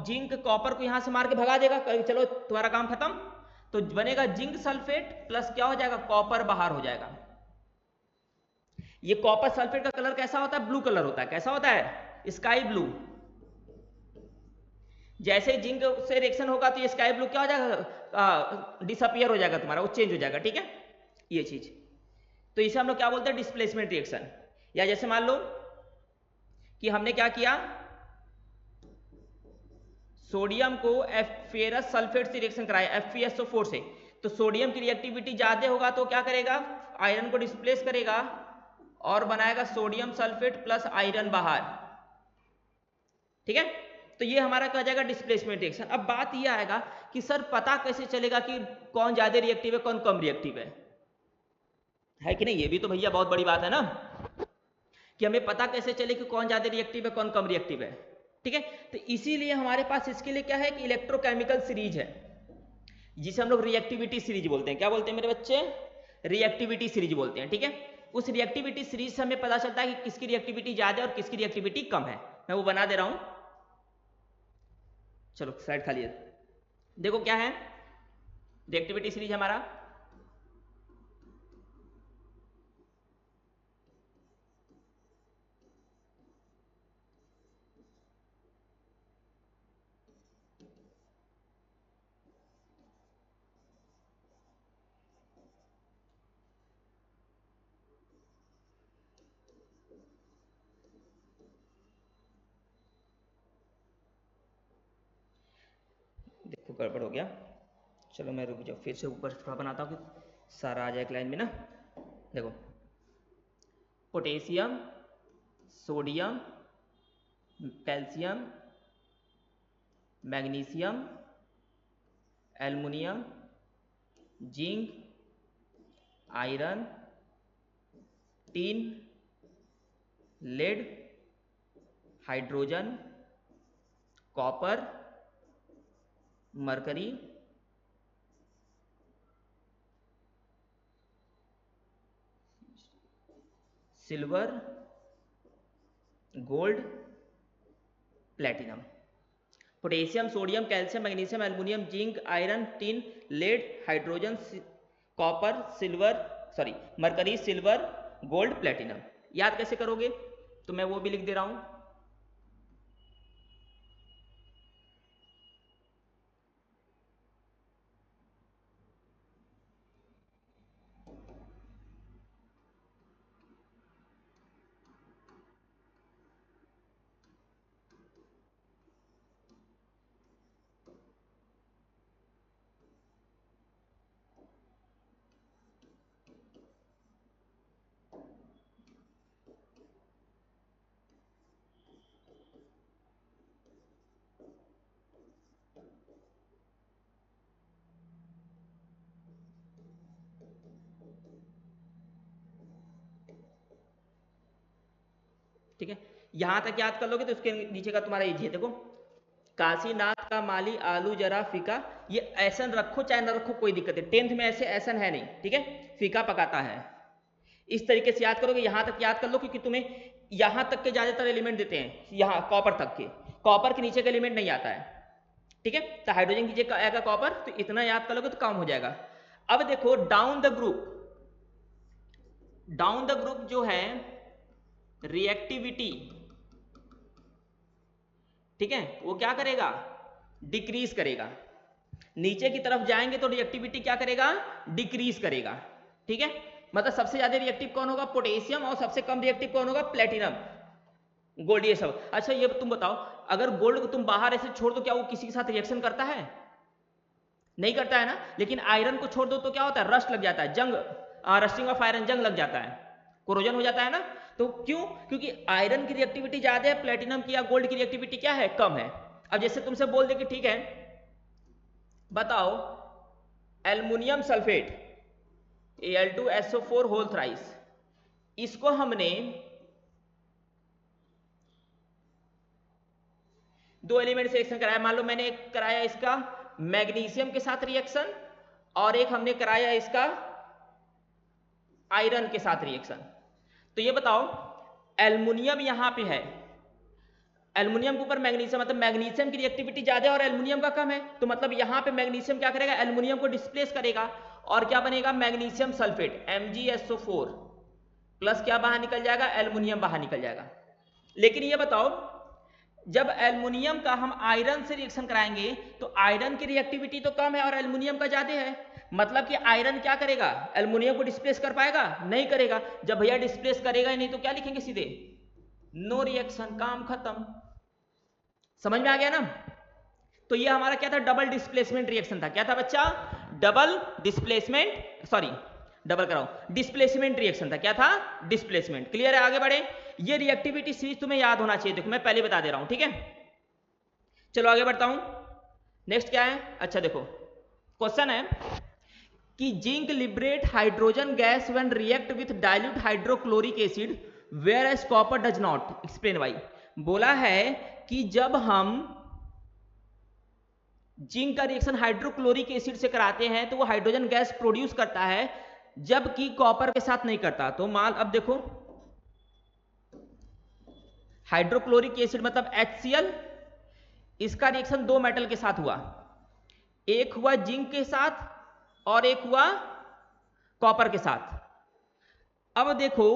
जिंक कॉपर को यहां से मार के भगा देगा, चलो तुम्हारा काम खत्म। तो बनेगा जिंक सल्फेट प्लस क्या हो जाएगा, कॉपर बाहर हो जाएगा। ये कॉपर सल्फेट का कलर कैसा होता है, ब्लू कलर होता है, कैसा होता है, स्काई ब्लू। जैसे जिंक से रिएक्शन होगा तो ये स्काई ब्लू क्या हो जाएगा, डिसअपियर हो जाएगा तुम्हारा, वो चेंज हो जाएगा। ठीक है, ये चीज, तो इसे हम लोग क्या बोलते हैं, डिस्प्लेसमेंट रिएक्शन। या जैसे मान लो कि हमने क्या किया, सोडियम को फेरस सल्फेट से रिएक्शन कराया FeSO4 से, तो सोडियम की रिएक्टिविटी ज्यादा होगा तो क्या करेगा, आयरन को डिस्प्लेस करेगा और बनाएगा सोडियम सल्फेट प्लस आयरन बाहर। ठीक है, तो ये हमारा क्या हो जाएगा, डिस्प्लेसमेंट रिएक्शन। अब बात ये आएगा कि सर पता कैसे चलेगा कि कौन ज्यादा रिएक्टिव है कौन कम रिएक्टिव है कि नहीं, ये भी तो भैया बहुत बड़ी बात है ना, कि हमें पता कैसे चले कि कौन ज्यादा रिएक्टिव है कौन कम रिएक्टिव है। ठीक है, तो इसीलिए हमारे पास इसके लिए क्या है कि इलेक्ट्रोकेमिकल सीरीज है, जिसे हम लोग रिएक्टिविटी सीरीज बोलते हैं। क्या बोलते हैं मेरे बच्चे, रिएक्टिविटी सीरीज बोलते हैं। ठीक है, उस रिएक्टिविटी सीरीज से हमें पता चलता है कि किसकी रिएक्टिविटी ज्यादा है और किसकी रिएक्टिविटी कम है। मैं वो बना दे रहा हूं, चलो स्लाइड खाली है। देखो क्या है रिएक्टिविटी सीरीज हमारा, देखो गड़बड़ हो गया, चलो मैं रुक जाओ फिर से ऊपर थोड़ा बनाता हूँ कि सारा आ जाए एक लाइन में ना। देखो, potassium, sodium, calcium, magnesium, aluminium, zinc, iron, tin, lead, hydrogen, copper, mercury, silver, gold, platinum. Potassium, sodium, calcium, magnesium, aluminium, zinc, iron, tin, lead, hydrogen, copper, mercury, silver, gold, platinum. याद कैसे करोगे? तो मैं वो भी लिख दे रहा हूं। ठीक है, यहां तक याद कर लोगे तो उसके नीचे का तुम्हारा इजी है। देखो, काशीनाथ का माली आलू जरा फीका, ये ऐसन रखो चाहे ना रखो कोई दिक्कत है, 10th में ऐसे ऐसन है नहीं, ठीक है, फीका पकाता है। इस तरीके से याद करोगे, यहां तक याद कर लो, क्योंकि तुम्हें यहां तक के ज्यादातर एलिमेंट देते हैं, यहां कॉपर तक के, कॉपर के नीचे का एलिमेंट नहीं आता है। ठीक है, तो हाइड्रोजन की जगह आएगा कॉपर, तो इतना याद कर लोगे तो काम हो जाएगा। अब देखो डाउन द ग्रुप जो है रिएक्टिविटी, ठीक है, वो क्या करेगा? डिक्रीज करेगा। नीचे की तरफ जाएंगे तो रिएक्टिविटी क्या करेगा? डिक्रीज करेगा। ठीक है, मतलब सबसे ज्यादा रिएक्टिव कौन होगा? पोटेशियम, और सबसे कम रिएक्टिव कौन होगा? प्लेटिनम, गोल्ड, ये सब। अच्छा ये तुम बताओ, अगर गोल्ड को तुम बाहर ऐसे छोड़ दो, क्या वो किसी के साथ रिएक्शन करता है? नहीं करता है ना। लेकिन आयरन को छोड़ दो तो क्या होता है? रस्ट लग जाता है, जंग, रस्टिंग ऑफ आयरन, जंग लग जाता है, कोरोजन हो जाता है ना। तो क्यों? क्योंकि आयरन की रिएक्टिविटी ज्यादा है, प्लेटिनम की या गोल्ड की रिएक्टिविटी क्या है? कम है। अब जैसे तुमसे बोल दे कि ठीक है बताओ aluminium sulphate Al2SO4 whole thrice, इसको हमने दो एलिमेंट से रिएक्शन कराया। मान लो मैंने एक कराया इसका मैग्नीशियम के साथ रिएक्शन, और एक हमने कराया इसका आयरन के साथ रिएक्शन। तो ये बताओ एल्युमिनियम यहां पे है, एल्युमिनियम के ऊपर मैग्नीशियम, मतलब मैग्नीशियम की रिएक्टिविटी ज्यादा है और एल्युमिनियम का कम है, तो मतलब यहां पे मैग्नीशियम क्या करेगा? एल्युमिनियम को डिस्प्लेस करेगा, और क्या बनेगा? मैग्नीशियम सल्फेट MgSO4 प्लस क्या बाहर निकल जाएगा? एल्युमिनियम बाहर निकल जाएगा। लेकिन ये बताओ जब एल्युमिनियम का हम आयरन से रिएक्शन कराएंगे तो आयरन की रिएक्टिविटी तो कम है और एल्युमिनियम का ज्यादा है, मतलब कि आयरन क्या करेगा? एल्युमिनियम को डिस्प्लेस कर पाएगा? नहीं करेगा। जब भैया डिस्प्लेस करेगा ही नहीं तो क्या लिखेंगे? सीधे नो रिएक्शन, काम खत्म। समझ में आ गया ना? तो ये हमारा क्या था? डबल डिस्प्लेसमेंट रिएक्शन था। क्या था बच्चा? डबल डिस्प्लेसमेंट, सॉरी डबल कराओ, डिस्प्लेसमेंट रिएक्शन था। क्या था? डिस्प्लेसमेंट। क्लियर है? आगे बढ़े। ये रिएक्टिविटी सीरीज तुम्हें याद होना चाहिए, देखो मैं पहले बता दे रहा हूं, ठीक है। चलो आगे बढ़ता हूं। नेक्स्ट क्या है? अच्छा देखो क्वेश्चन है कि zinc liberate hydrogen gas when react with dilute hydrochloric acid whereas copper does not, explain why. बोला है कि जब हम जिंक का रिएक्शन हाइड्रोक्लोरिक एसिड से कराते हैं तो वो हाइड्रोजन गैस प्रोड्यूस करता है, जबकि कॉपर के साथ नहीं करता। तो मान अब देखो हाइड्रोक्लोरिक एसिड मतलब HCl, इसका रिएक्शन दो मेटल के साथ हुआ, एक हुआ जिंक के साथ और एक हुआ कॉपर के साथ। अब देखो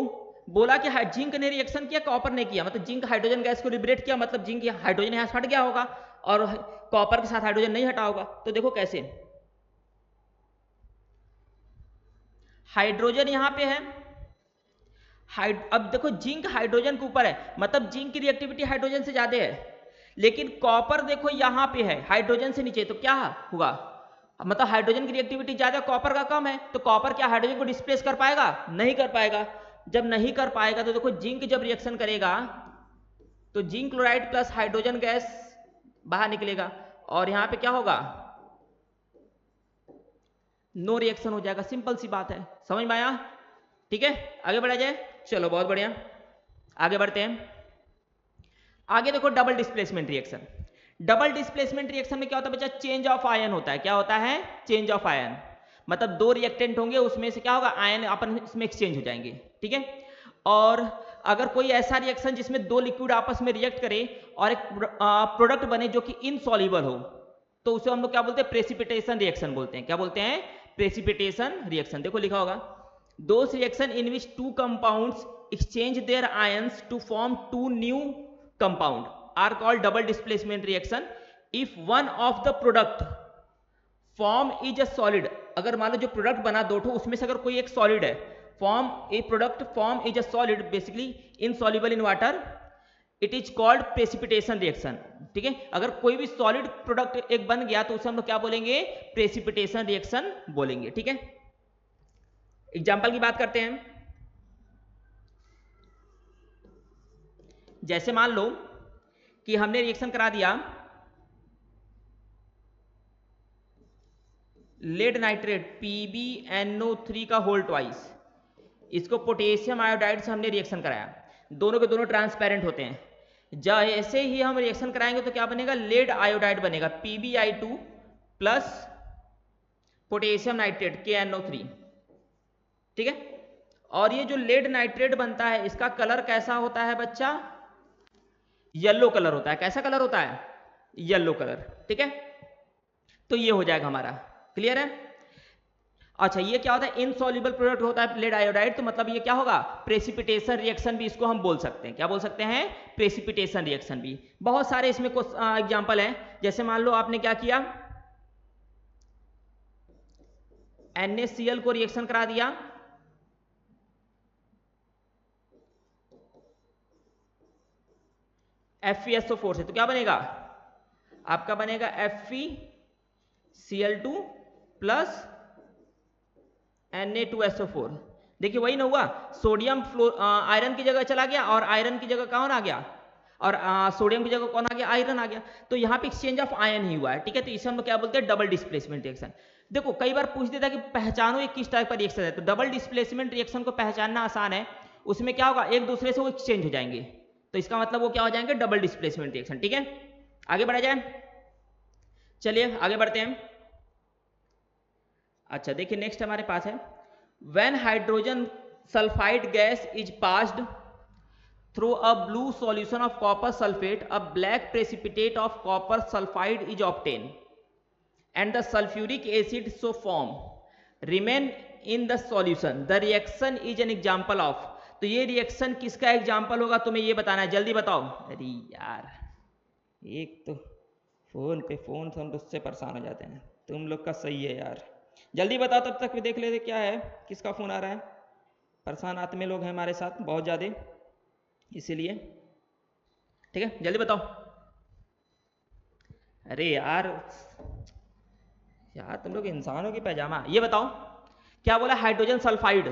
बोला कि जिंक ने रिएक्शन किया, कॉपर ने किया, मतलब जिंक हाइड्रोजन गैस को लिबरेट किया, मतलब जिंक हाइड्रोजन यहां हट गया होगा और कॉपर के साथ हाइड्रोजन नहीं हटा होगा। तो देखो कैसे, हाइड्रोजन यहां पे है, अब देखो जिंक हाइड्रोजन के ऊपर है, मतलब जिंक की रिएक्टिविटी हाइड्रोजन से ज्यादा है, लेकिन कॉपर देखो यहां पे है हाइड्रोजन से नीचे, तो क्या हुआ? मतलब हाइड्रोजन की रिएक्टिविटी ज्यादा, कॉपर का कम है, तो कॉपर क्या हाइड्रोजन को डिस्प्लेस कर पाएगा? नहीं कर पाएगा। जब नहीं कर पाएगा तो देखो जिंक जब रिएक्शन करेगा तो zinc chloride plus hydrogen gas बाहर निकलेगा और यहां पे क्या होगा? नो रिएक्शन हो जाएगा। सिंपल सी बात है, समझ में आया? ठीक है, आगे बढ़ा जाए। चलो बहुत बढ़िया, आगे बढ़ते हैं। आगे देखो double displacement reaction. Double displacement reaction में क्या होता है बच्चा? चेंज ऑफ आयन होता है। क्या होता है? Change of ion. मतलब दो रिएक्टेंट होंगे, उसमें से क्या होगा? आयन अपन इसमें एक्सचेंज हो जाएंगे। ठीक है, और अगर कोई ऐसा रिएक्शन जिसमें दो लिक्विड आपस में रिएक्ट करे और एक प्रोडक्ट बने जो कि इनसॉल्युबल हो, तो उसे हम लोग क्या बोलते हैं? प्रेसिपिटेशन रिएक्शन बोलते हैं। क्या बोलते हैं? Precipitation reaction. देखो लिखा होगा, those reaction in which two compounds exchange their ions to form two new compound are called double displacement reaction if one of the product form is a solid। अगर मान लो जो प्रोडक्ट बना दो ठो, उसमें से अगर कोई एक सॉलिड है, form A product form is a solid basically insoluble in water, it is called precipitation reaction. ठीक है, अगर कोई भी सॉलिड प्रोडक्ट एक बन गया तो उसे हम लोग क्या बोलेंगे? प्रेसिपिटेशन रिएक्शन बोलेंगे। ठीक है, एग्जाम्पल की बात करते हैं। जैसे मान लो कि हमने रिएक्शन करा दिया लेड नाइट्रेट PbNO3 का होल ट्वाइस, इसको पोटेशियम आयोडाइड से हमने रिएक्शन कराया, दोनों के दोनों ट्रांसपेरेंट होते हैं। जैसे ही हम रिएक्शन कराएंगे तो क्या बनेगा? लेड आयोडाइड बनेगा, PbI2 plus potassium nitrate KNO3। ठीक है, और ये जो लेड नाइट्रेट बनता है इसका कलर कैसा होता है बच्चा? येलो कलर होता है। कैसा कलर होता है? Yellow colour. ठीक है, तो ये हो जाएगा हमारा। क्लियर है? अच्छा, ये क्या होता है? इनसॉल्युबल प्रोडक्ट होता है लेड आयोडाइड, तो मतलब ये क्या होगा? प्रेसिपिटेशन रिएक्शन भी इसको हम बोल सकते हैं। क्या बोल सकते हैं? प्रेसिपिटेशन रिएक्शन भी। बहुत सारे इसमें कुछ एग्जांपल हैं। जैसे मान लो आपने क्या किया, NaCl को रिएक्शन करा दिया FeSO4 से, तो क्या बनेगा? आपका बनेगा FeCl2 प्लस Na2SO4। देखिए वही ना हुआ, सोडियम आयरन की जगह चला गया और आयरन की जगह कौन आ गया? और सोडियम की जगह कौन आ गया? आयरन आ गया। तो यहाँ पे एक्सचेंज ऑफ आयन ही हुआ है। ठीक है, तो इसे हम लोग क्या बोलते हैं? Double displacement reaction. देखो कई बार पूछ देता है कि पहचानो ये किस टाइप का रिएक्शन है, तो डबल डिस्प्लेसमेंट रिएक्शन को पहचानना आसान है। उसमें क्या होगा? एक दूसरे से वो एक्सचेंज हो जाएंगे, तो इसका मतलब वो क्या हो जाएंगे? Double displacement reaction. ठीक है, आगे बढ़ा जाए। चलिए आगे बढ़ते हैं। अच्छा देखिए, नेक्स्ट हमारे पास है, when hydrogen sulphide gas is passed through a blue solution of copper sulphate, a black precipitate of copper sulphide is obtain and the sulphuric acid so form remain in the solution, the reaction is an example of. तो ये रिएक्शन किसका एग्जाम्पल होगा? तुम्हें ये बताना है, जल्दी बताओ। अरे यार, एक तो फोन पे फोन से हम उससे परेशान हो जाते हैं। तुम लोग का सही है यार, जल्दी बताओ, तब तक भी देख लेते क्या है, किसका फोन आ रहा है। परेशान आत्मे लोग हैं हमारे साथ बहुत ज़्यादा, इसीलिए। ठीक है, जल्दी बताओ। अरे यार यार, तुम लोग इंसानों की पैजामा। ये बताओ क्या बोला? हाइड्रोजन सल्फाइड,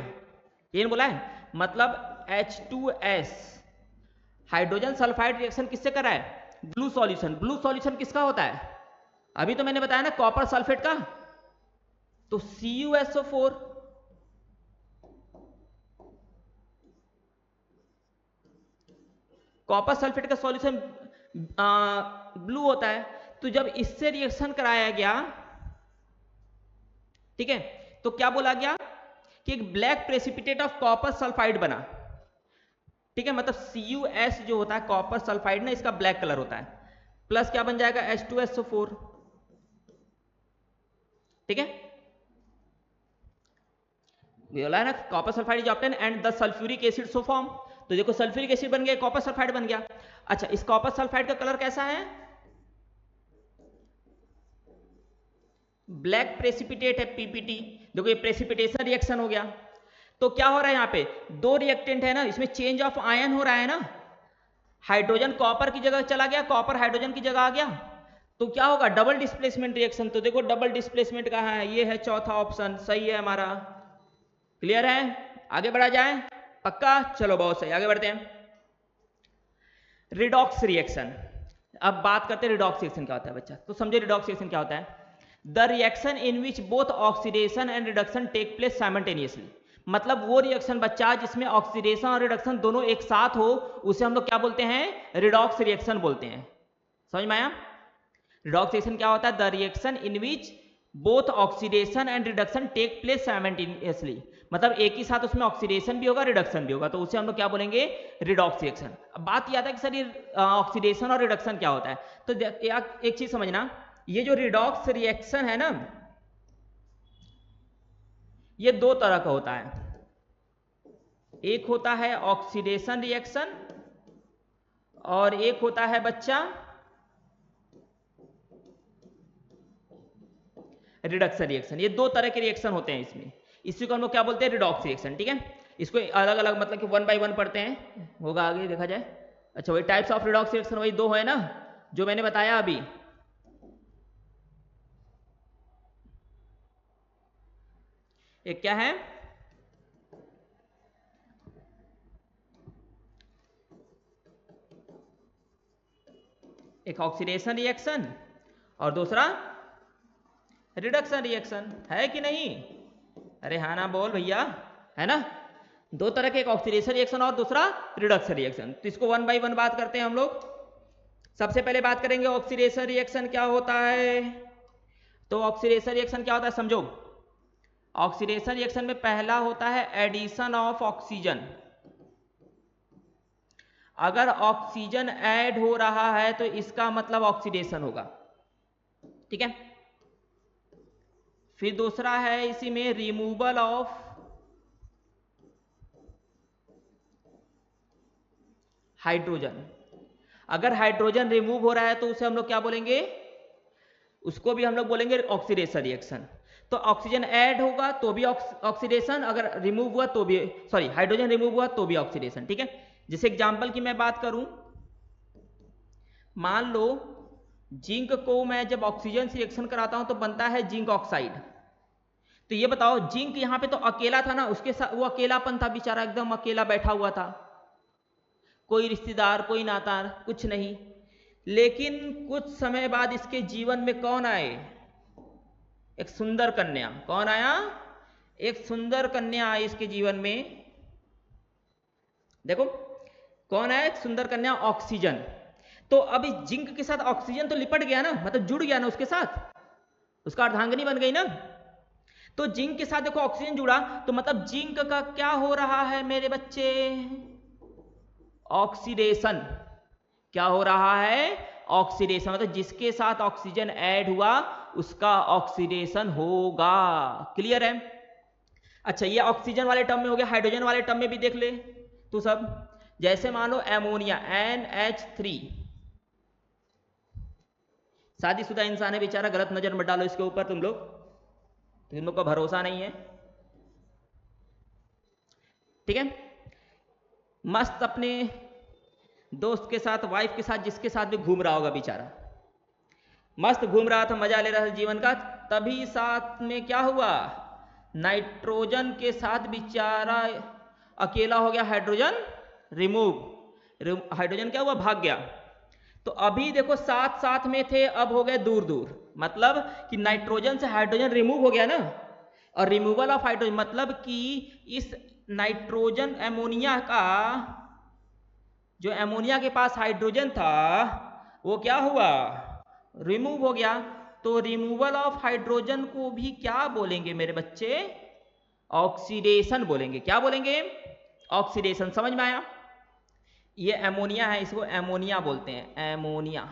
ये बोला है, मतलब H2S। हाइड्रोजन सल्फाइड रिएक्शन किससे करा है? Blue solution. ब्लू सॉल्यूशन किसका होता है? अभी तो मैंने बताया ना, कॉपर सल्फेट का। तो CuSO4, कॉपर सल्फेट का सॉल्यूशन ब्लू होता है। तो जब इससे रिएक्शन कराया गया, ठीक है, तो क्या बोला गया कि एक black precipitate of copper sulphide बना। ठीक है, मतलब CuS जो होता है कॉपर सल्फाइड ना, इसका ब्लैक कलर होता है, प्लस क्या बन जाएगा? H2SO4। ठीक है, बोला है ना, copper sulphide is obtain and the sulphuric acid so form. तो देखो सल्फ्यूरिक एसिड बन गया, कॉपर सल्फाइड बन गया। अच्छा, इस कॉपर सल्फाइड का कलर कैसा है? ब्लैक प्रेसिपिटेट है, PPT। देखो ये प्रेसिपिटेशन रिएक्शन हो गया। तो क्या हो रहा है यहाँ पे? दो रिएक्टेंट है ना, इसमें चेंज ऑफ आयन हो रहा है ना। हाइड्रोजन कॉपर की जगह चला गया, कॉपर हाइड्रोजन की जगह आ गया, तो क्या होगा, डबल डिस्प्लेसमेंट रिएक्शन। तो देखो डबल डिस्प्लेसमेंट कहाँ है, ये है चौथा ऑप्शन, सही है हमारा। क्लियर है, आगे बढ़ा जाए, पक्का, चलो बहुत सही, आगे बढ़ते हैं। रिडॉक्स रिएक्शन, अब बात करते हैं रिडॉक्स रिएक्शन क्या होता है बच्चा, तो समझे रिडॉक्स रिएक्शन क्या होता है। The reaction in which both oxidation and reduction take place simultaneously, मतलब वो रिएक्शन बच्चा जिसमें ऑक्सीडेशन और रिडक्शन दोनों एक साथ हो, उसे हम लोग क्या बोलते हैं, रिडॉक्स रिएक्शन बोलते हैं। समझ में आया। रिडॉक्स रिएक्शन क्या होता है, the reaction in which both oxidation and reduction take place simultaneously, मतलब एक ही साथ उसमें ऑक्सीडेशन भी होगा रिडक्शन भी होगा, तो उसे हम लोग क्या बोलेंगे, रिडॉक्स रिएक्शन। अब बात यह आता है कि सर ये ऑक्सीडेशन और रिडक्शन क्या होता है, तो एक चीज समझना, ये जो रिडॉक्स रिएक्शन है ना, ये दो तरह का होता है। एक होता है ऑक्सीडेशन रिएक्शन और एक होता है बच्चा रिडक्शन रिएक्शन। ये दो तरह के रिएक्शन होते हैं इसमें, इसी को हम लोग क्या बोलते हैं, रिडॉक्स रिएक्शन। ठीक है, इसको अलग अलग मतलब कि वन बाय वन पढ़ते हैं, होगा आगे देखा जाए। अच्छा, वही टाइप्स ऑफ रिडॉक्स रिएक्शन वही दो है ना जो मैंने बताया अभी। एक क्या है, एक ऑक्सीडेशन रिएक्शन और दूसरा रिडक्शन रिएक्शन, है कि नहीं, अरे हाँ ना बोल भैया, है ना। दो तरह के, एक ऑक्सीडेशन रिएक्शन और दूसरा रिडक्शन रिएक्शन, तो इसको वन बाय वन बात करते हैं हम लोग। सबसे पहले बात करेंगे ऑक्सीडेशन रिएक्शन क्या होता है। तो ऑक्सीडेशन रिएक्शन क्या होता है समझो। ऑक्सीडेशन रिएक्शन में पहला होता है एडिशन ऑफ ऑक्सीजन। अगर ऑक्सीजन ऐड हो रहा है तो इसका मतलब ऑक्सीडेशन होगा, ठीक है। फिर दूसरा है इसी में रिमूवल ऑफ हाइड्रोजन। अगर हाइड्रोजन रिमूव हो रहा है तो उसे हम लोग क्या बोलेंगे, उसको भी हम लोग बोलेंगे ऑक्सीडेशन रिएक्शन। तो ऑक्सीजन ऐड होगा तो भी ऑक्सीडेशन, अगर रिमूव हुआ तो भी, सॉरी हाइड्रोजन रिमूव हुआ तो भी ऑक्सीडेशन, ठीक है। जैसे एग्जांपल की मैं बात करूं, मान लो जिंक को मैं जब ऑक्सीजन से रिएक्शन कराता हूं तो बनता है जिंक ऑक्साइड। तो ये बताओ जिंक यहां पे तो अकेला था ना, उसके साथ वो अकेलापन था, बेचारा एकदम अकेला बैठा हुआ था, कोई रिश्तेदार कोई नाता कुछ नहीं। लेकिन कुछ समय बाद इसके जीवन में कौन आए, एक सुंदर कन्या। कौन आया, एक सुंदर कन्या आई इसके जीवन में। देखो कौन आया, एक सुंदर कन्या, ऑक्सीजन। तो अब इस जिंक के साथ ऑक्सीजन तो लिपट गया ना, मतलब जुड़ गया ना उसके साथ, उसका अर्धांगिनी बन गई ना। तो जिंक के साथ देखो ऑक्सीजन जुड़ा, तो मतलब जिंक का क्या हो रहा है मेरे बच्चे, ऑक्सीडेशन। क्या हो रहा है, ऑक्सीडेशन, मतलब जिसके साथ ऑक्सीजन ऐड हुआ उसका ऑक्सीडेशन होगा। क्लियर है। अच्छा ये ऑक्सीजन वाले टर्म में हो गया, हाइड्रोजन वाले टर्म में भी देख ले तू सब। जैसे मान लो एमोनिया NH3, शादीशुदा इंसान है बेचारा, गलत नजर मत डालो इसके ऊपर तुम लोग, तुम लोग को भरोसा नहीं है, ठीक है। मस्त अपने दोस्त के साथ, वाइफ के साथ, जिसके साथ भी घूम रहा होगा बेचारा, मस्त घूम रहा था, मजा ले रहा था जीवन का। तभी साथ में क्या हुआ, नाइट्रोजन के साथ बेचारा अकेला हो गया, हाइड्रोजन रिमूव, हाइड्रोजन क्या हुआ, भाग गया। तो अभी देखो साथ साथ में थे, अब हो गए दूर दूर, मतलब कि नाइट्रोजन से हाइड्रोजन रिमूव हो गया ना। और रिमूवल ऑफ हाइड्रोजन मतलब कि इस नाइट्रोजन एमोनिया का, जो एमोनिया के पास हाइड्रोजन था वो क्या हुआ, रिमूव हो गया। तो रिमूवल ऑफ हाइड्रोजन को भी क्या बोलेंगे मेरे बच्चे, ऑक्सीडेशन बोलेंगे। क्या बोलेंगे, ऑक्सीडेशन। समझ में आया। ये एमोनिया है, इसको एमोनिया बोलते हैं, एमोनिया,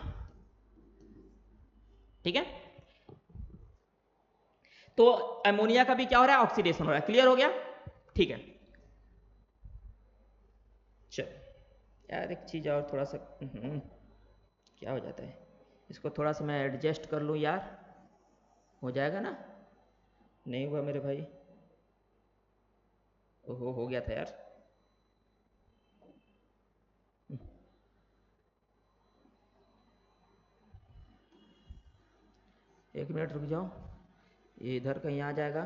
ठीक है। तो एमोनिया का भी क्या हो रहा है, ऑक्सीडेशन हो रहा है। क्लियर हो गया, ठीक है। चल यार एक चीज और थोड़ा सा क्या हो जाता है, इसको थोड़ा सा मैं एडजस्ट कर लूँ यार, हो जाएगा ना। नहीं हुआ मेरे भाई, ओहो हो गया था यार। एक मिनट रुक जाओ, ये इधर कहीं आ जाएगा।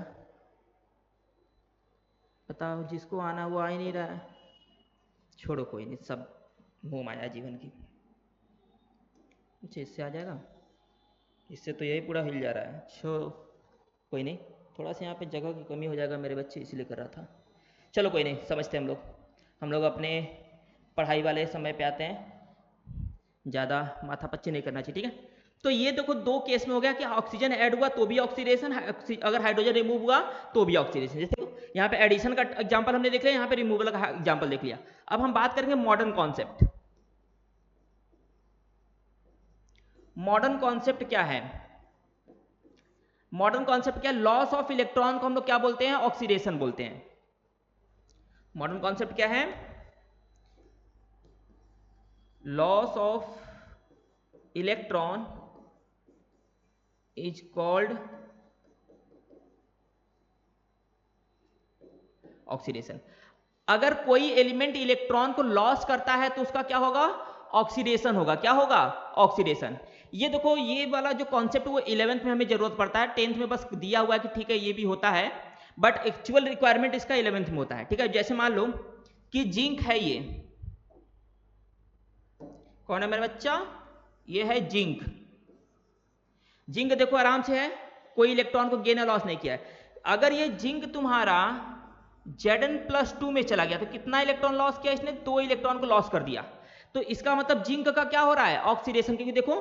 बताओ, जिसको आना वो आ ही नहीं रहा है। छोड़ो कोई नहीं, सब मोह माया जीवन की। अच्छा, इससे आ जाएगा, इससे तो यही पूरा हिल जा रहा है। छोड़ो कोई नहीं, थोड़ा सा यहाँ पे जगह की कमी हो जाएगा मेरे बच्चे, इसलिए कर रहा था। चलो कोई नहीं, समझते हैं हम लोग अपने पढ़ाई वाले समय पे आते हैं। ज़्यादा माथा पच्ची नहीं करना चाहिए, ठीक है। तो ये देखो दो केस में हो गया कि ऑक्सीजन ऐड हुआ तो भी ऑक्सीडेशन, अगर हाइड्रोजन रिमूव हुआ तो भी ऑक्सीडेशन। जैसे यहाँ पे एडिशन का एग्जांपल हमने देख लिया, यहाँ पे रिमूवल का एग्जांपल देख लिया। अब हम बात करेंगे मॉडर्न कॉन्सेप्ट। मॉडर्न कॉन्सेप्ट क्या है? मॉडर्न कॉन्सेप्ट क्या है? लॉस ऑफ इलेक्ट्रॉन को हम लोग क्या बोलते हैं? ऑक्सीडेशन बोलते हैं। मॉडर्न कॉन्सेप्ट क्या है? Loss of electron is called oxidation. अगर कोई एलिमेंट इलेक्ट्रॉन को लॉस करता है तो उसका क्या होगा? ऑक्सीडेशन होगा। क्या होगा? ऑक्सीडेशन। ये देखो, ये वाला जो कॉन्सेप्ट वो 11th में हमें जरूरत पड़ता है, 10th में बस दिया हुआ है कि ठीक है ये भी होता है, बट एक्चुअल रिक्वायरमेंट इसका 11th में होता है, ठीक है। जैसे मान लो कि जिंक है, ये कौन है मेरा बच्चा? ये है जिंक। जिंक देखो आराम से है, कोई इलेक्ट्रॉन को गेन या लॉस नहीं किया है। अगर ये जिंक तुम्हारा Zn+2 में चला गया तो कितना इलेक्ट्रॉन लॉस किया इसने? 2 इलेक्ट्रॉन को लॉस कर दिया। तो इसका मतलब जिंक का क्या हो रहा है? ऑक्सीडेशन। क्योंकि देखो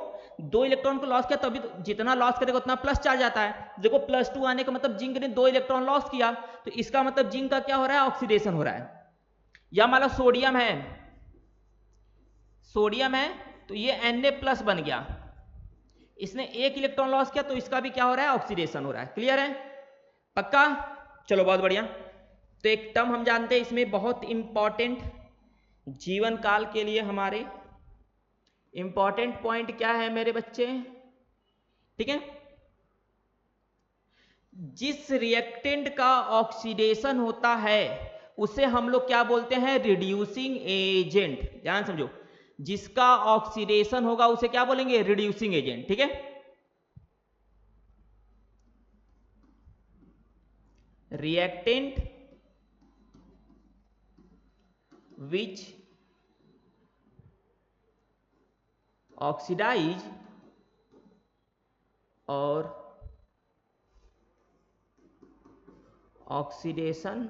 2 इलेक्ट्रॉन को लॉस किया, तभी तो जितना लॉस करेगा उतना प्लस चार्ज आता है। देखो +2 आने का मतलब जिंक ने 2 इलेक्ट्रॉन लॉस किया, तो इसका मतलब जिंक का क्या हो रहा है? ऑक्सीडेशन हो रहा है। या मान लो सोडियम है, सोडियम है तो ये Na+ बन गया, इसने 1 इलेक्ट्रॉन लॉस किया, तो इसका भी क्या हो रहा है? ऑक्सीडेशन हो रहा है। क्लियर है? पक्का? चलो बहुत बढ़िया। तो एक टर्म हम जानते हैं इसमें बहुत इंपॉर्टेंट, जीवन काल के लिए हमारे इंपॉर्टेंट पॉइंट क्या है मेरे बच्चे? ठीक है, जिस रिएक्टेंट का ऑक्सीडेशन होता है उसे हम लोग क्या बोलते हैं? Reducing agent. ध्यान समझो, जिसका ऑक्सीडेशन होगा उसे क्या बोलेंगे? Reducing agent. ठीक है, रिएक्टेंट which oxidize और oxidation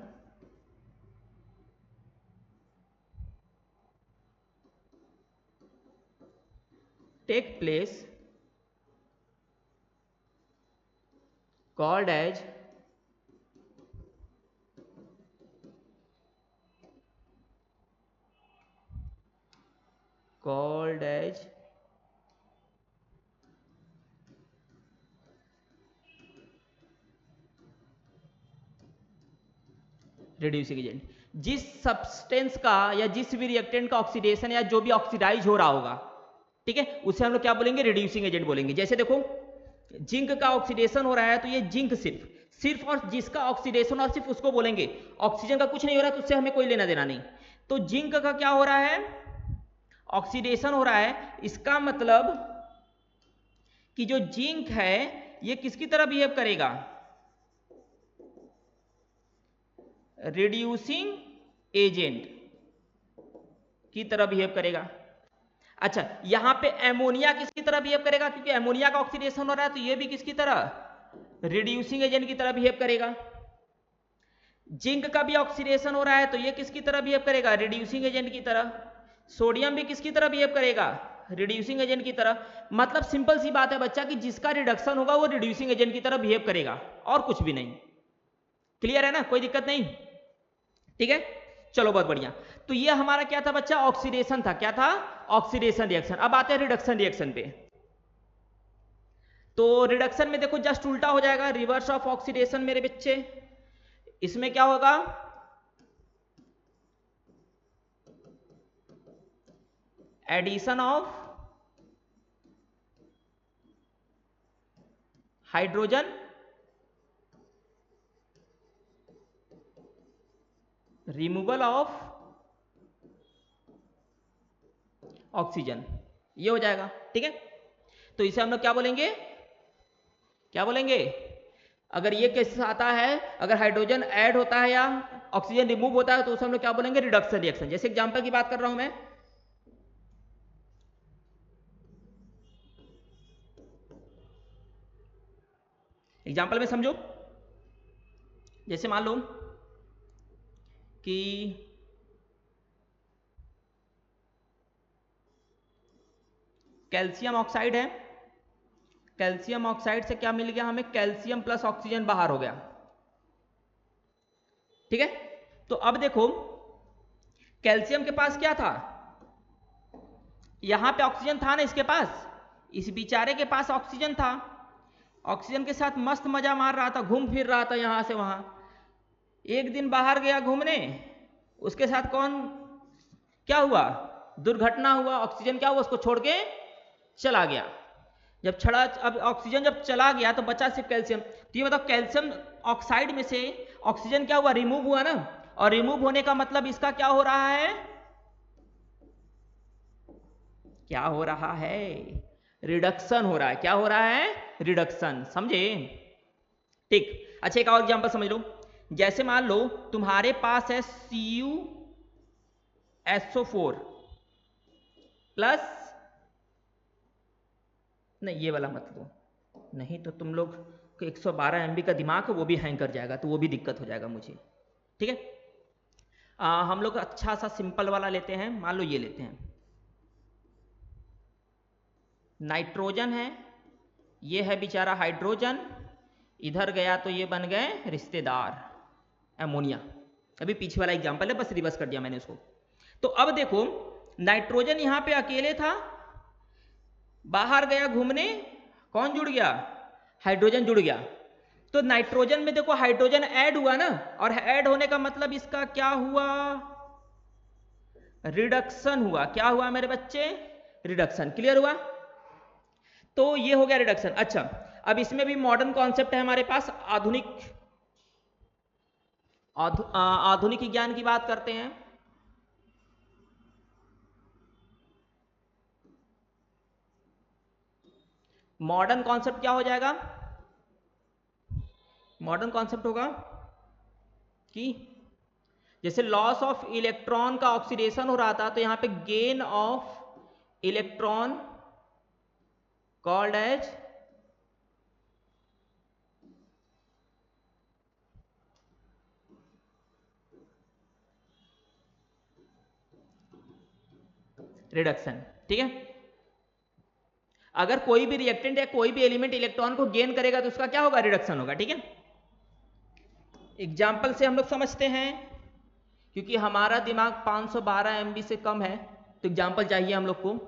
take place called as reducing agent. जिस सब्सटेंस का या जिस भी रिएक्टेंट का ऑक्सीडेशन या जो भी ऑक्सीडाइज हो रहा होगा, ठीक है, उसे हम लोग क्या बोलेंगे? रिड्यूसिंग एजेंट बोलेंगे। जैसे देखो जिंक का ऑक्सीडेशन हो रहा है तो ये जिंक सिर्फ और जिसका ऑक्सीडेशन और सिर्फ उसको बोलेंगे। ऑक्सीजन का कुछ नहीं हो रहा तो उससे हमें कोई लेना देना नहीं। तो जिंक का क्या हो रहा है? ऑक्सीडेशन हो रहा है। इसका मतलब कि जो जिंक है ये किसकी तरह बिहेव करेगा? रिड्यूसिंग एजेंट की तरह बिहेव करेगा। अच्छा, यहां पे एमोनिया किसकी तरह बिहेव करेगा? क्योंकि एमोनिया का ऑक्सीडेशन हो रहा है तो ये भी किसकी तरह? रिड्यूसिंग एजेंट की तरह बिहेव करेगा। जिंक का भी ऑक्सीडेशन हो रहा है तो ये किसकी तरह बिहेव करेगा? रिड्यूसिंग एजेंट की तरह। सोडियम भी किसकी तरह बिहेव करेगा? रिड्यूसिंग एजेंट की तरह। मतलब सिंपल सी बात है बच्चा कि जिसका रिडक्शन होगा वो रिड्यूसिंग एजेंट की तरह बिहेव करेगा, और कुछ भी नहीं। क्लियर है ना? कोई दिक्कत नहीं? ठीक है, चलो बहुत बढ़िया। तो ये हमारा क्या था बच्चा? ऑक्सीडेशन था। क्या था? Oxidation reaction. अब आते हैं रिडक्शन रिएक्शन पे। तो रिडक्शन में देखो जस्ट उल्टा हो जाएगा, रिवर्स ऑफ ऑक्सीडेशन मेरे बच्चे। इसमें क्या होगा? Addition of hydrogen removal of oxygen, ये हो जाएगा। ठीक है, तो इसे हम लोग क्या बोलेंगे? क्या बोलेंगे? अगर ये केस आता है, अगर हाइड्रोजन ऐड होता है या ऑक्सीजन रिमूव होता है तो उसे हम लोग क्या बोलेंगे? Reduction reaction. जैसे एग्जांपल की बात कर रहा हूं मैं, एग्जांपल में समझो। जैसे मान लो कि कैल्शियम ऑक्साइड है, कैल्शियम ऑक्साइड से क्या मिल गया हमें? कैल्शियम प्लस ऑक्सीजन बाहर हो गया। ठीक है, तो अब देखो कैल्शियम के पास क्या था? यहां पे ऑक्सीजन था ना इसके पास, इस बेचारे के पास ऑक्सीजन था, ऑक्सीजन के साथ मस्त मजा मार रहा था, घूम फिर रहा था यहां से वहां। एक दिन बाहर गया घूमने, उसके साथ कौन, क्या हुआ? दुर्घटना हुआ, ऑक्सीजन क्या हुआ? उसको छोड़ के चला गया। जब छड़ा, अब ऑक्सीजन जब चला गया तो बचा सिर्फ कैल्शियम। तो ये बताओ कैल्शियम ऑक्साइड में से ऑक्सीजन क्या हुआ? रिमूव हुआ ना। और रिमूव होने का मतलब इसका क्या हो रहा है? क्या हो रहा है? रिडक्शन हो रहा है। क्या हो रहा है? रिडक्शन। समझे? ठीक। अच्छा एक और एग्जांपल समझ लो। जैसे मान लो तुम्हारे पास है CuSO4 प्लस, नहीं ये वाला मत लो, नहीं तो तुम लोग को 112 MB का दिमाग है वो भी हैंग कर जाएगा, तो वो भी दिक्कत हो जाएगा मुझे। ठीक है, हम लोग अच्छा सा सिंपल वाला लेते हैं। मान लो ये लेते हैं, नाइट्रोजन है, ये है बेचारा हाइड्रोजन, इधर गया तो ये बन गए रिश्तेदार एमोनिया। अभी पीछे वाला एग्जांपल है, बस रिवर्स कर दिया मैंने उसको। तो अब देखो नाइट्रोजन यहां पे अकेले था, बाहर गया घूमने, कौन जुड़ गया? हाइड्रोजन जुड़ गया। तो नाइट्रोजन में देखो हाइड्रोजन ऐड हुआ ना, और ऐड होने का मतलब इसका क्या हुआ? रिडक्शन हुआ। क्या हुआ मेरे बच्चे? रिडक्शन। क्लियर हुआ? तो ये हो गया रिडक्शन। अच्छा अब इसमें भी मॉडर्न कॉन्सेप्ट है हमारे पास, आधुनिक विज्ञान की बात करते हैं। मॉडर्न कॉन्सेप्ट क्या हो जाएगा? मॉडर्न कॉन्सेप्ट होगा कि जैसे लॉस ऑफ इलेक्ट्रॉन का ऑक्सीडेशन हो रहा था, तो यहां पे gain of electron called as reduction. ठीक है, अगर कोई भी रिएक्टेंट या कोई भी एलिमेंट इलेक्ट्रॉन को गेन करेगा तो उसका क्या होगा? रिडक्शन होगा। ठीक है, एग्जाम्पल से हम लोग समझते हैं, क्योंकि हमारा दिमाग 512 MB से कम है तो एग्जाम्पल चाहिए हम लोग को।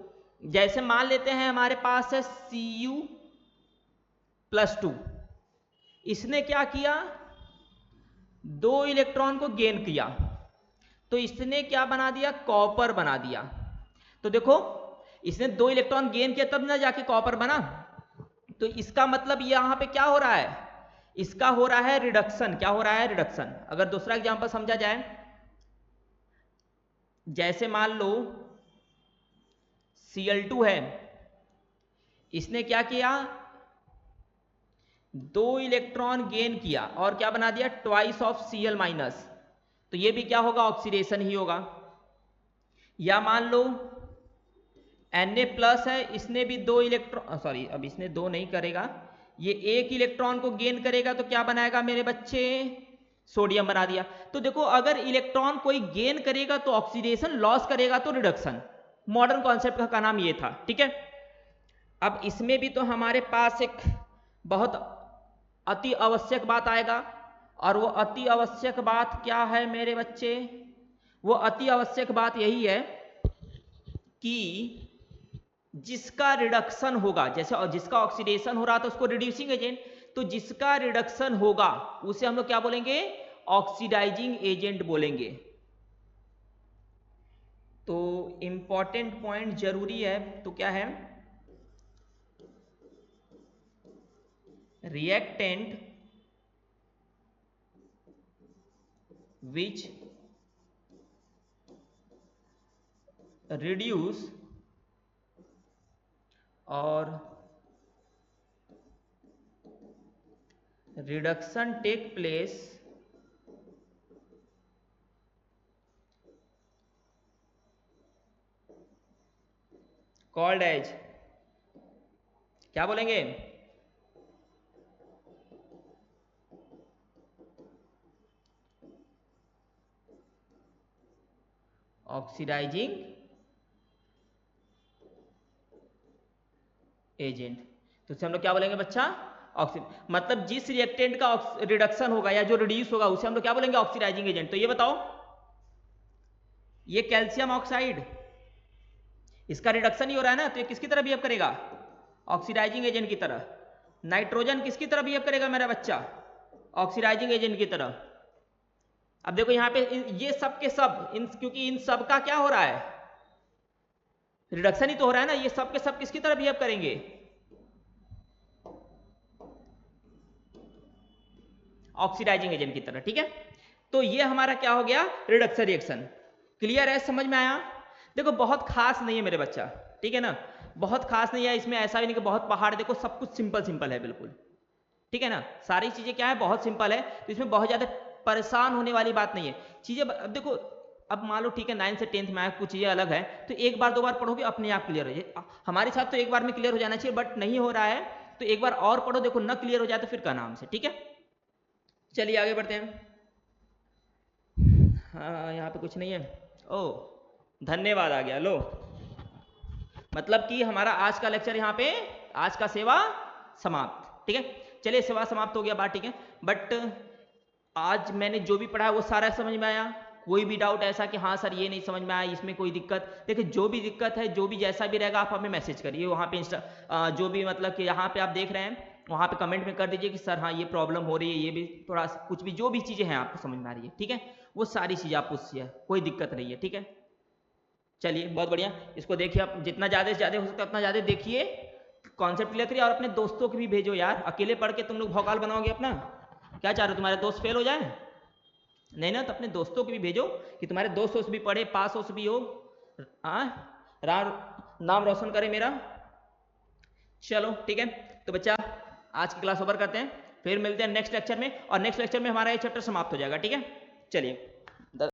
जैसे मान लेते हैं हमारे पास है Cu+2, इसने क्या किया? 2 इलेक्ट्रॉन को गेन किया, तो इसने क्या बना दिया? कॉपर बना दिया। तो देखो इसने 2 इलेक्ट्रॉन गेन किया तब ना जाके कॉपर बना, तो इसका मतलब यहां पे क्या हो रहा है? इसका हो रहा है रिडक्शन। क्या हो रहा है? रिडक्शन। अगर दूसरा एग्जांपल समझा जाए, जैसे मान लो Cl2 है, इसने क्या किया? 2 इलेक्ट्रॉन गेन किया और क्या बना दिया? ट्वाइस ऑफ Cl-, तो ये भी क्या होगा? ऑक्सीडेशन ही होगा। या मान लो Na+ है, इसने भी 2 इलेक्ट्रॉन, सॉरी अब इसने 2 नहीं करेगा, ये 1 इलेक्ट्रॉन को गेन करेगा तो क्या बनाएगा मेरे बच्चे? सोडियम बना दिया। तो देखो अगर इलेक्ट्रॉन कोई गेन करेगा तो ऑक्सीडेशन, लॉस करेगा तो रिडक्शन। मॉडर्न कॉन्सेप्ट का नाम ये था। ठीक है, अब इसमें भी तो हमारे पास एक बहुत अति आवश्यक बात आएगा, और वो अति आवश्यक बात क्या है मेरे बच्चे? वो अति आवश्यक बात यही है कि जिसका रिडक्शन होगा, जैसे जिसका ऑक्सीडेशन हो रहा था उसको रिड्यूसिंग एजेंट, तो जिसका रिडक्शन होगा उसे हम लोग क्या बोलेंगे? ऑक्सीडाइजिंग एजेंट बोलेंगे। तो इंपॉर्टेंट पॉइंट जरूरी है, तो क्या है? रिएक्टेंट विच रिड्यूस और reduction take place called as, क्या बोलेंगे? Oxidizing agent. तो इससे हम लोग क्या बोलेंगे बच्चा? मतलब जिस रिएक्टेंट का रिडक्शन होगा या जो रिड्यूस होगा उसे हम लोग क्या बोलेंगे? Oxidizing agent. तो ये बताओ, ये कैल्शियम ऑक्साइड, इसका रिडक्शन ही हो रहा है ना, तो ये किसकी तरह बिहेव करेगा? ऑक्सीडाइजिंग एजेंट की तरह। नाइट्रोजन किसकी तरह बिहेव करेगा मेरा बच्चा? ऑक्सीडाइजिंग एजेंट की तरह। अब देखो यहाँ पे ये सब के सब क्योंकि इन सब का क्या हो रहा है? रिडक्शन ही तो हो रहा है ना। ये सब के सब किसकी तरह बिहेव करेंगे? ऑक्सीडाइजिंग एजेंट की तरह। ठीक है, तो ये हमारा क्या हो गया? Reduction reaction. क्लियर है? समझ में आया? देखो बहुत खास नहीं है मेरे बच्चा, ठीक है ना, बहुत खास नहीं है इसमें, ऐसा भी नहीं कि बहुत पहाड़। देखो सब कुछ सिंपल सिंपल है बिल्कुल, ठीक है ना, सारी चीजें क्या है? बहुत सिंपल है। तो इसमें बहुत ज्यादा परेशान होने वाली बात नहीं है। चीजें अब देखो, अब मान लो ठीक है 9 से 10th में आया, कुछ चीजें अलग है, तो एक बार दो बार पढ़ोगे अपने आप क्लियर हो जाए। हमारे साथ तो एक बार में क्लियर हो जाना चाहिए, बट नहीं हो रहा है, तो एक बार और पढ़ो, देखो न क्लियर हो जाए तो फिर का नाम से। ठीक है, चलिए आगे बढ़ते हैं। हाँ यहाँ पे कुछ नहीं है। ओ धन्यवाद आ गया, लो। मतलब कि हमारा आज का लेक्चर यहाँ पे, आज का सेवा समाप्त। ठीक है, चलिए सेवा समाप्त हो गया बात, ठीक है। बट आज मैंने जो भी पढ़ा वो सारा समझ में आया? कोई भी डाउट ऐसा कि हाँ सर ये नहीं समझ में आया, इसमें कोई दिक्कत? देखिए जो भी दिक्कत है, जो भी जैसा भी रहेगा, आप हमें मैसेज करिए वहाँ पे जो भी मतलब कि यहाँ पे आप देख रहे हैं वहाँ पे कमेंट में कर दीजिए कि सर हाँ ये प्रॉब्लम हो रही है, ये भी थोड़ा कुछ भी जो भी चीज़ें हैं आपको समझ में आ रही है, ठीक है, वो सारी चीज़ें आप पूछिए, कोई दिक्कत नहीं है। ठीक है, चलिए बहुत बढ़िया। इसको देखिए आप जितना ज़्यादा से ज़्यादा हो सकता है उतना ज़्यादा देखिए, कॉन्सेप्ट क्लियर करिए, और अपने दोस्तों को भी भेजो यार। अकेले पढ़ के तुम लोग भौकाल बनाओगे अपना? क्या चाह रहे हो तुम्हारे दोस्त फेल हो जाए? नहीं ना, तो अपने दोस्तों को भी भेजो कि तुम्हारे दोस्त भी पढ़े, पास हो भी हो, नाम रोशन करे मेरा। चलो ठीक है, तो बच्चा आज की क्लास ओवर करते हैं, फिर मिलते हैं नेक्स्ट लेक्चर में, और नेक्स्ट लेक्चर में हमारा ये चैप्टर समाप्त हो जाएगा। ठीक है, चलिए।